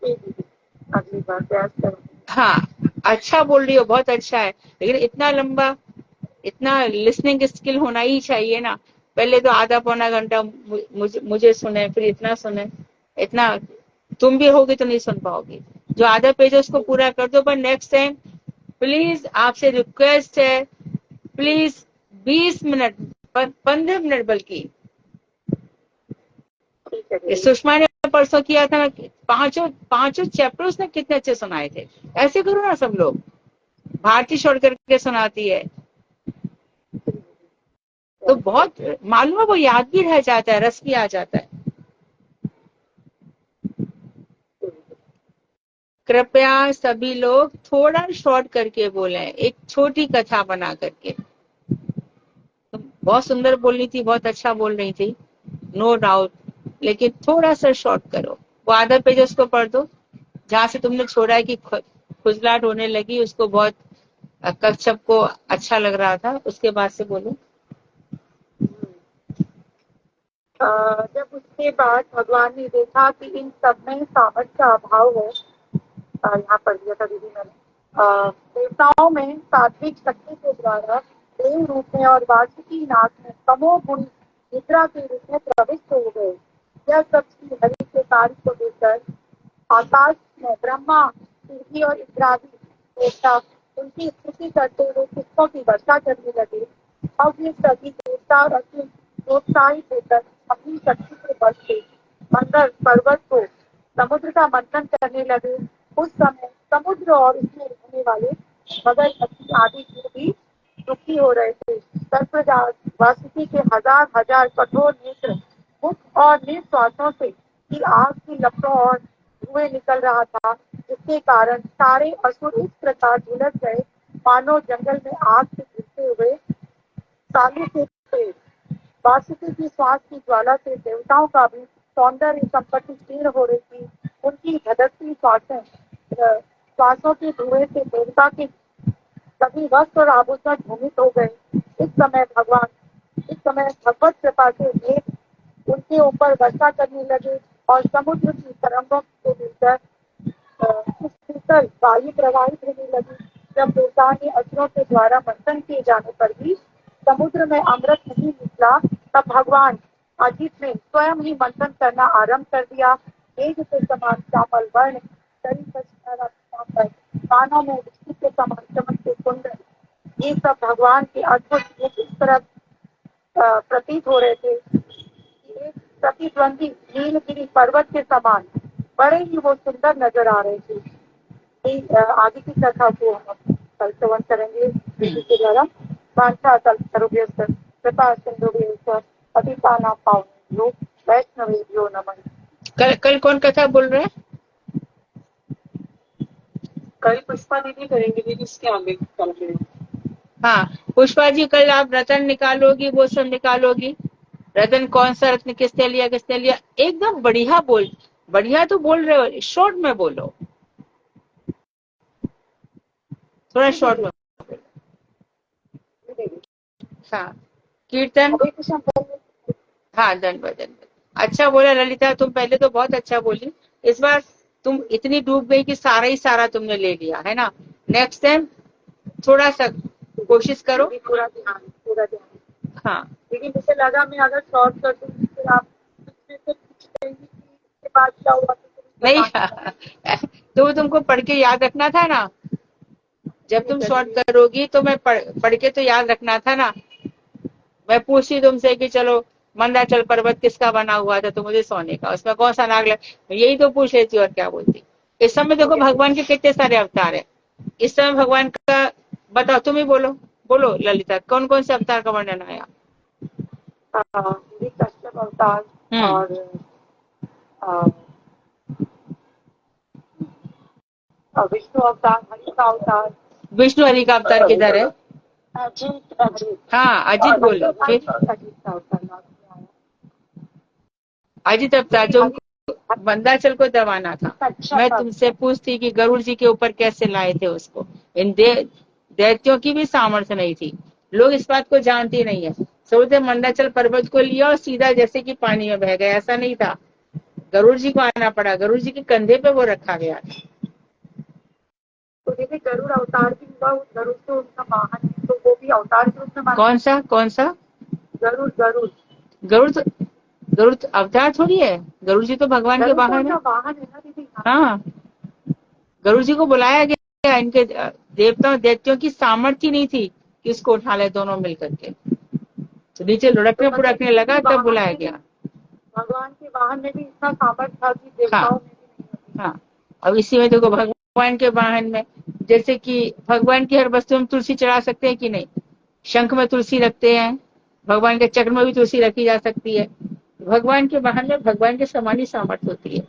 अगली बार प्रयास करूंगी। हाँ अच्छा बोल रही हो, बहुत अच्छा है, लेकिन इतना लंबा, इतना लिसनिंग स्किल होना ही चाहिए ना। पहले तो आधा पौना घंटा मुझे सुने, फिर इतना सुने, इतना तुम भी होगी तो नहीं सुन पाओगी। जो आधा पेज है उसको पूरा कर दो, पर नेक्स्ट टाइम प्लीज आपसे रिक्वेस्ट है, प्लीज 20 मिनट 15 मिनट, बल्कि सुषमा ने परसों किया था ना, पांचों चैप्टर उसने कितने अच्छे सुनाए थे। ऐसे करो ना सब लोग। भारती शॉर्ट करके सुनाती है तो बहुत मालूम है, वो याद भी रह जाता है, रस भी आ जाता है। कृपया सभी लोग थोड़ा शॉर्ट करके बोलें, एक छोटी कथा बना करके। तुम बहुत सुंदर बोल रही थी, बहुत अच्छा बोल रही थी, नो डाउट, लेकिन थोड़ा सा शॉर्ट करो। वो आधा पेज उसको पढ़ दो, जहां से तुमने छोड़ा है कि खुजलाहट होने लगी, उसको बहुत कश्यप को अच्छा लग रहा था, उसके बाद से बोलो। जब उसके बाद भगवान ने देखा कि इन सब में सामर्थ्य का अभाव है, यहाँ पढ़ दिया था दीदी मैंने, देवताओं में सात्विक शक्ति के द्वारा देव रूप में और वासुकी नाग में तमोगुण निद्रा के रूप में प्रविष्ट हो गए। यह सब श्री हरि के कार्य को देखकर आकाश में ब्रह्मा, पृथ्वी और इंद्रादि देवता उनकी स्तुति करते हुए पुष्पों की वर्षा करने लगे। अब ये सभी देवता और असुर प्रोत्साहित होकर अपनी शक्ति के बल से मंगल पर्वत को समुद्र का मंथन करने लगे। उस समय समुद्र और उसमें रहने वाले मगर पक्षी आदि जीव भी दुखी हो रहे थे। सर्पराज वासुकी के हजार हजार कठोर नेत्र, मुख और निश्वासों से की आग की लपटों और धुएं निकल रहा था, जिसके कारण सारे असुर इस प्रकार झुलस गए मानो जंगल में आग से गिरते हुए सालों से पेड़। वासुकी की श्वास की ज्वाला से देवताओं का भी सौंदर्य संपत्ति क्षीण हो रही थी। उनकी धधकती श्वासों के धुएं से देवता के सभी वस्त्र और आभूषण भूमित हो गए। इस समय भगवत कृपा से मेघ उनके ऊपर वर्षा करने लगे और समुद्र की तरंगों को मिलकर शीतल वायु प्रवाहित होने लगी। जब देवता ने असुरों के द्वारा मंथन किए जाने पर भी समुद्र में अमृत नहीं निकला, तब भगवान अजित ने स्वयं ही मंथन करना आरंभ कर दिया। मेघ के समान श्यामल वर्ण कानों में विष्णु के समान चमकते सुंदर, ये सब भगवान के अद्भुत रूप इस तरह प्रतीत हो रहे थे। एक प्रतिद्वंदी नीलगिरी पर्वत के समान बड़े ही वो सुंदर नजर आ रहे थे। आगे की कथा को हम कल श्रवण करेंगे के द्वारा। वांछा कल्पतरुभ्यो कृपा सिंधुभ्यो पतितानां पावनेभ्यो वैष्णवेभ्यो नमः। कल कौन कथा बोल रहे हैं? कल पुष्पा दीदी करेंगे दीदी, इसके आगे कल के। हाँ पुष्पा जी, कल आप रतन निकालोगी, वो सब निकालोगी। रतन कौन सा रत्न किसने लिया, किसने लिया, एकदम बढ़िया बढ़िया तो बोल रहे हो, शॉर्ट में बोलो, थोड़ा शॉर्ट में। हाँ कीर्तन। हाँ दंडवत। अच्छा बोला ललिता, तुम पहले तो बहुत अच्छा बोली, इस बार तुम इतनी डूब गई कि सारा ही सारा तुमने ले लिया है ना। नेक्स्ट टाइम थोड़ा सा कोशिश करो। पूरा ध्यान। हाँ लेकिन मुझे लगा मैं अगर शॉर्ट कर दूंगी फिर आप मुझसे पूछ लेंगी कि इसके बाद क्या हुआ, तो नहीं तो तुमको पढ़ के याद रखना था ना, जब तुम शॉर्ट करोगी तो मैं पढ़ के तो याद रखना था ना। मैं पूछती तुमसे कि चलो मंदाचल पर्वत किसका बना हुआ था, तो मुझे सोने का, उसमें कौन सा नाग लगा, यही तो पूछ लेती और क्या बोलती। इस समय देखो भगवान के कितने सारे अवतार है। इस समय भगवान का बताओ, तुम ही बोलो, बोलो ललिता, कौन कौन से अवतार का वर्णन आया? कश्यप अवतार और विष्णु अवतार, हरि का अवतार। विष्णु हरि का अवतार किधर है? अजित। हाँ अजित बोलो फिर। अजित अवतार जो मंदाचल को दबाना था। मैं तुमसे पूछती कि गरुड़ जी के ऊपर कैसे लाए थे उसको। इन दैत्यों की भी सामर्थ्य नहीं थी, लोग इस बात को जानते नहीं है। सोचते मंदाचल पर्वत को लिया और सीधा जैसे कि पानी में बह गया, ऐसा नहीं था। गरुड़ जी को आना पड़ा, गरुड़ जी के कंधे पे वो रखा गया। तो जैसे गरुड़ अवतार भी हुआ, उस गरुड़ से उनका वाहन है, तो वो भी अवतार के रूप में माना। कौन सा? गरुड़। गरुड़ तो अवतार थोड़ी है, गरुड़ जी तो भगवान के वाहन है। वाहन है ना दीदी। हाँ गरुड़ जी को बुलाया गया, इनके देवताओं दैत्यों की सामर्थ्य नहीं थी कि उसको उठा ले दोनों मिलकर के, तो नीचे लुढ़कने लगा, तब बुलाया गया। भगवान के वाहन में भी इतना सामर्थ्य था कि देवताओं में भी नहीं। हाँ अब इसी में देखो भगवान के वाहन में, जैसे कि भगवान की हर वस्तु में तुलसी चढ़ा सकते हैं कि नहीं? शंख में तुलसी रखते हैं, भगवान के चक्र में भी तुलसी रखी जा सकती है। भगवान के वाहन में भगवान के समान ही सामर्थ्य होती है।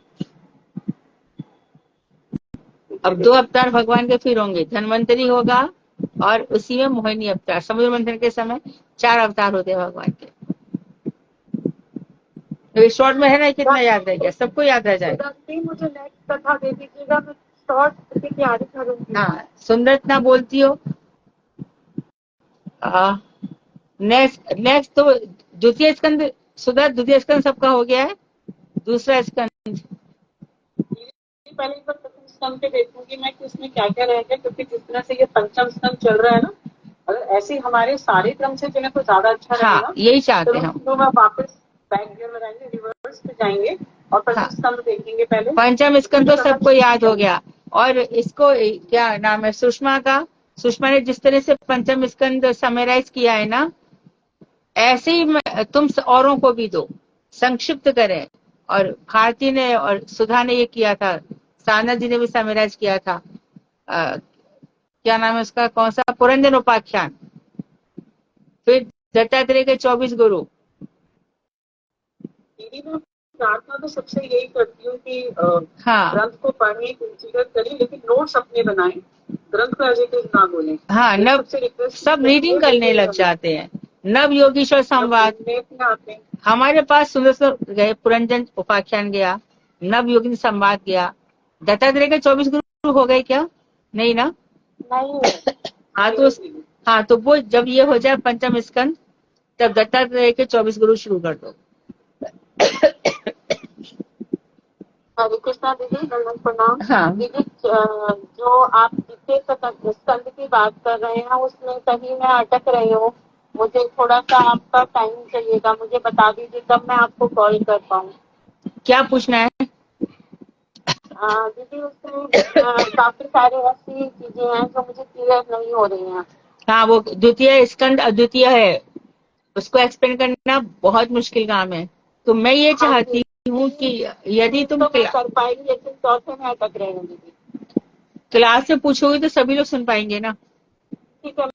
अब 2 अवतार भगवान के फिर होंगे, धन्वंतरी होगा और उसी में मोहिनी अवतार। समुद्र मंथन के समय 4 अवतार होते हैं भगवान के। तो शॉर्ट में है ना, कितना याद रह गया, सबको याद रह जाएगा। मुझे नेक्स्ट कथा दे दीजिएगा, मैं शॉर्ट की तैयारी करूंगी। हाँ सुंदर इतना बोलती हो। नेक्स्ट तो द्वितीय स्कंद, सुधा द्वितीय स्कंद सबका हो गया है। दूसरा स्कंद पहले एक बार प्रथम स्कंद पे देखूंगी मैं कि उसमें क्या क्या रहेगा, क्योंकि जिस तरह से ये पंचम स्कंद चल रहा है ना, अगर ऐसे हमारे सारे क्रम से चले तो ज्यादा अच्छा रहेगा। हाँ यही चाहते हैं हम। तो मैं वापस बैक गियर में रहेंगे, रिवर्स पे जाएंगे और पंचम स्कंद देखेंगे पहले। पंचम स्कंद तो सबको याद हो गया। और इसको क्या नाम है, सुषमा ने जिस तरह से पंचम स्कंद समराइज किया है ना, ऐसे ही तुम औरों को भी दो, संक्षिप्त करें। और भारती ने और सुधा ने ये किया था, साधना जी ने भी समराइज किया था। क्या नाम है उसका, कौन सा, पुरंजन उपाख्यान। फिर दत्तात्रेय के 24 गुरु। दीदी मैं प्रार्थना तो सबसे यही करती हूँ कि ग्रंथ को पढ़े, कुंजीगत करें, लेकिन नोट्स अपने बनाएं, ग्रंथ को एज इट इज ना बोलें। हाँ सब रीडिंग करने लग जाते हैं। नव योगीश्वर संवाद हमारे पास सुंदर गए, पुरंजन उपाख्यान गया, नव योगी संवाद गया। दत्तात्रेय के 24 गुरु हो गए क्या? नहीं ना। नहीं। हाँ तो वो जब ये हो जाए पंचम स्कंद, तब दत्तात्रेय के 24 गुरु शुरू कर दो। हरे कृष्णा दीदी, नंदन प्रणाम। हाँ दीदी जो आप द्वितीय स्कंद की बात कर रहे हैं उसमें कहीं मैं अटक रही हूँ, मुझे थोड़ा सा आपका टाइम चाहिएगा, मुझे बता दीजिए तब मैं आपको कॉल कर पाऊँ। क्या पूछना है? दीदी उसमें काफी सारी ऐसी चीजें हैं जो मुझे क्लियर नहीं हो रही हैं। हाँ वो द्वितीय स्कंद अद्वितीय है, उसको एक्सप्लेन करना बहुत मुश्किल काम है। तो मैं ये चाहती हूँ कि यदि तुम कर पाएंगे, लेकिन चौथे में अटक रहे हैं दीदी। क्लास में पूछोगे तो सभी लोग सुन पाएंगे ना। ठीक है,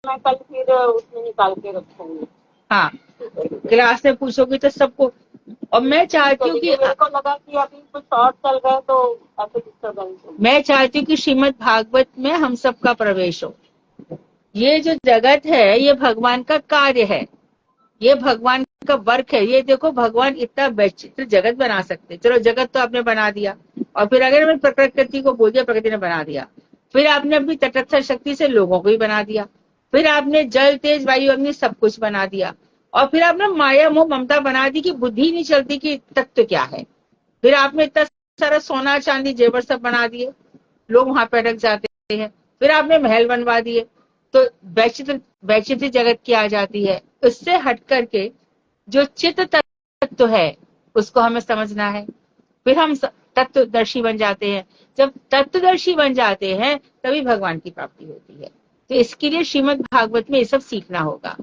मैं कल फिर उसमें निकाल के रखूंगी। हाँ, क्लास में पूछोगे तो सबको। और मैं चाहती हूँ कि मेरे को लगा कि अभी कुछ और चल रहा है तो ऐसे डिस्टर्बेंस हो। मैं चाहती हूँ कि श्रीमद् भागवत में हम सबका प्रवेश हो। ये जो जगत है ये भगवान का कार्य है, ये भगवान का वर्क है। ये देखो भगवान इतना विचित्र जगत बना सकते। चलो जगत तो आपने बना दिया, और फिर अगर मैं प्रकृति को बोल दिया प्रकृति ने बना दिया, फिर आपने अपनी तटस्थ शक्ति से लोगों को भी बना दिया, फिर आपने जल तेज वायु अग्नि सब कुछ बना दिया, और फिर आपने माया मोह ममता बना दी कि बुद्धि नहीं चलती कि तत्व क्या है। फिर आपने इतना सारा सोना चांदी जेवर सब बना दिए, लोग वहां पे अटक जाते हैं। फिर आपने महल बनवा दिए, तो वैचित्र जगत की आ जाती है। उससे हट करके जो चित्त तत्व है उसको हमें समझना है, फिर हम तत्वदर्शी बन जाते हैं। जब तत्वदर्शी बन जाते हैं तभी भगवान की प्राप्ति होती है। तो इसके लिए श्रीमद् भागवत में ये सब सीखना होगा।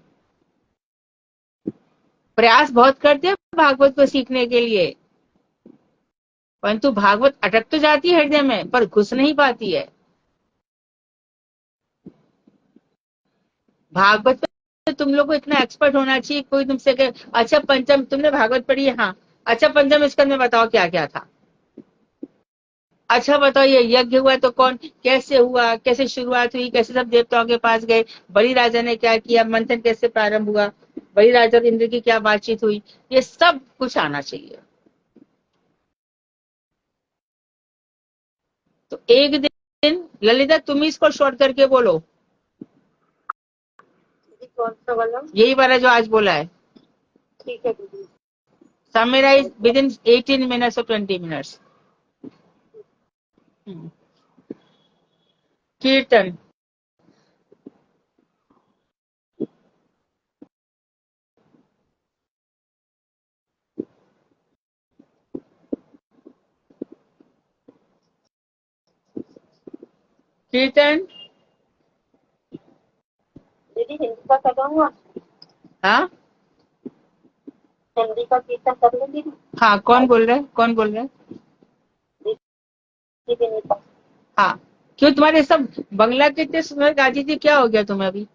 प्रयास बहुत करते हैं भागवत को सीखने के लिए, परंतु भागवत अटक तो जाती है हृदय में पर घुस नहीं पाती है। भागवत में तुम लोग को इतना एक्सपर्ट होना चाहिए, कोई तुमसे कहे अच्छा पंचम तुमने भागवत पढ़ी है, हाँ अच्छा पंचम स्कंद में बताओ क्या क्या था। अच्छा बताओ ये यज्ञ हुआ तो कौन कैसे हुआ, कैसे शुरुआत हुई, कैसे सब देवताओं के पास गए, बलि राजा ने क्या किया, मंथन कैसे प्रारंभ हुआ, बलि राजा और इंद्र की क्या बातचीत हुई, ये सब कुछ आना चाहिए। तो एक दिन ललिता तुम इसको शॉर्ट करके बोलो, कौन सा वाला? यही वाला जो आज बोला है। ठीक है दीदी। Summarize within 18 minutes or 20 minutes. कीर्तन। कीर्तन। दीदी हिंदी का कर दूंगा, हाँ हिंदी का कीर्तन कर लूँ दीदी। हाँ, कौन बोल रहा है, कौन बोल रहा है? दीदी नहीं पा। हाँ, क्यों तुम्हारे सब बंगला के इतने सुंदर गाजी थी, क्या हो गया तुम्हें अभी?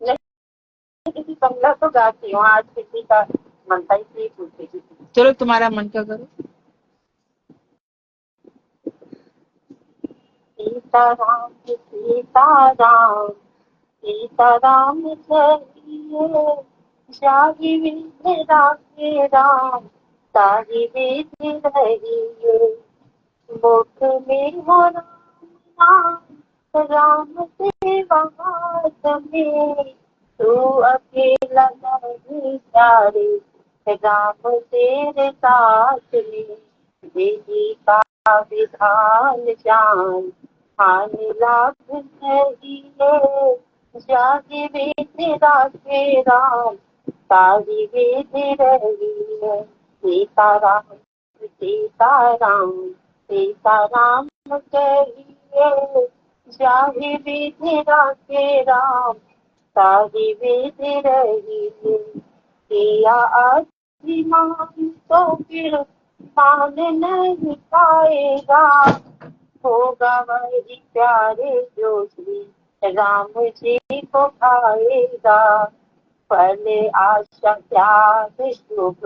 दीदी बंगला तो गाती हूँ, आज किसी का मन था इसलिए पूछी थी। चलो तुम्हारा मन का करो। सीताराम सीताराम सीताराम चलिए, जाहि विधि राखे राम, ताहि विधि रहिए। मुख में हो राम नाम, राम सेवा में, तू अकेला नहीं प्यारे, राम तेरे साथ में। विधि का विधान जान, हानि लाभ नहीं है, जाहि विधि राखे राम, ताहि विधि रहिए। सीताराम सीताराम सीताराम कहिए, जाहि विधि राखे राम, ताहि विधि रहिए। किया अभिमान तो फिर मान नहीं पाएगा, होगा वही प्यारे जो श्री राम जी को खाएगा। फल आशा त्याग शुभ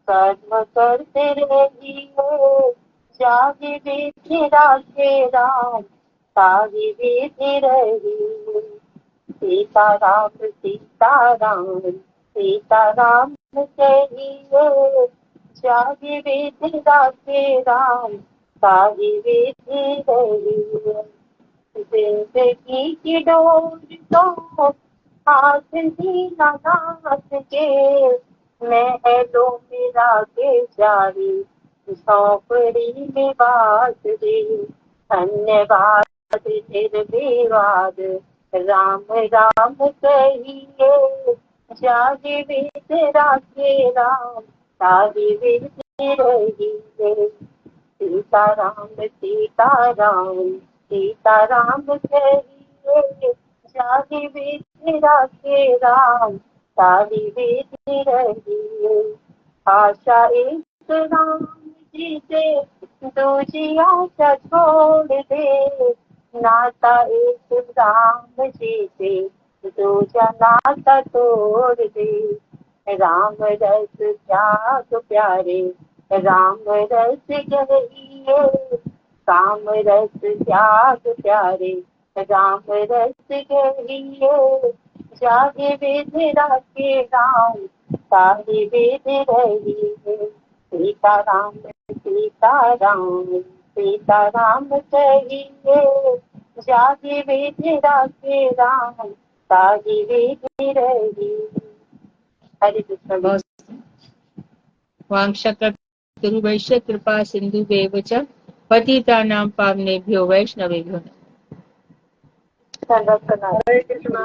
कर्म करते रहिए, जाहि विधि राखे राम, ताहि विधि रहिए। सीताराम सीताराम सीताराम कहिए, जाहि विधि राखे राम, ताहि विधि रहिए। जिंदगी की डोर तो हाथ ही न नाथ के, महलों में रागे जारी, झोपड़ी में बात दे। धन्यवाद निर्विवाद, राम राम कहिए, जाहि विधि राखे राम, ताहि विधि रहिए। सीताराम सीताराम सीताराम कहिए, जागे वेद राखे राम सारी वेद रही। आशा एक राम जी से दूजी आशा छोड़ दे, नाता एक राम जी से दूजा नाता तोड़ दे। राम रस त्याग प्यारे राम रस गहिए, काम रस त्याग प्यारे राम रस गहिए। जागे वेद राखे राम सारी वेद रहिए। सीताराम सीताराम सीताराम कहिए, जागे वेद राखे राम सारी वेद रहिए। हरे कृष्ण। वांशकल्पतरु वैश्य कृपा सिंधु च पतितानां पावनेभ्यो वैष्णवेभ्यो हरे कृष्णा।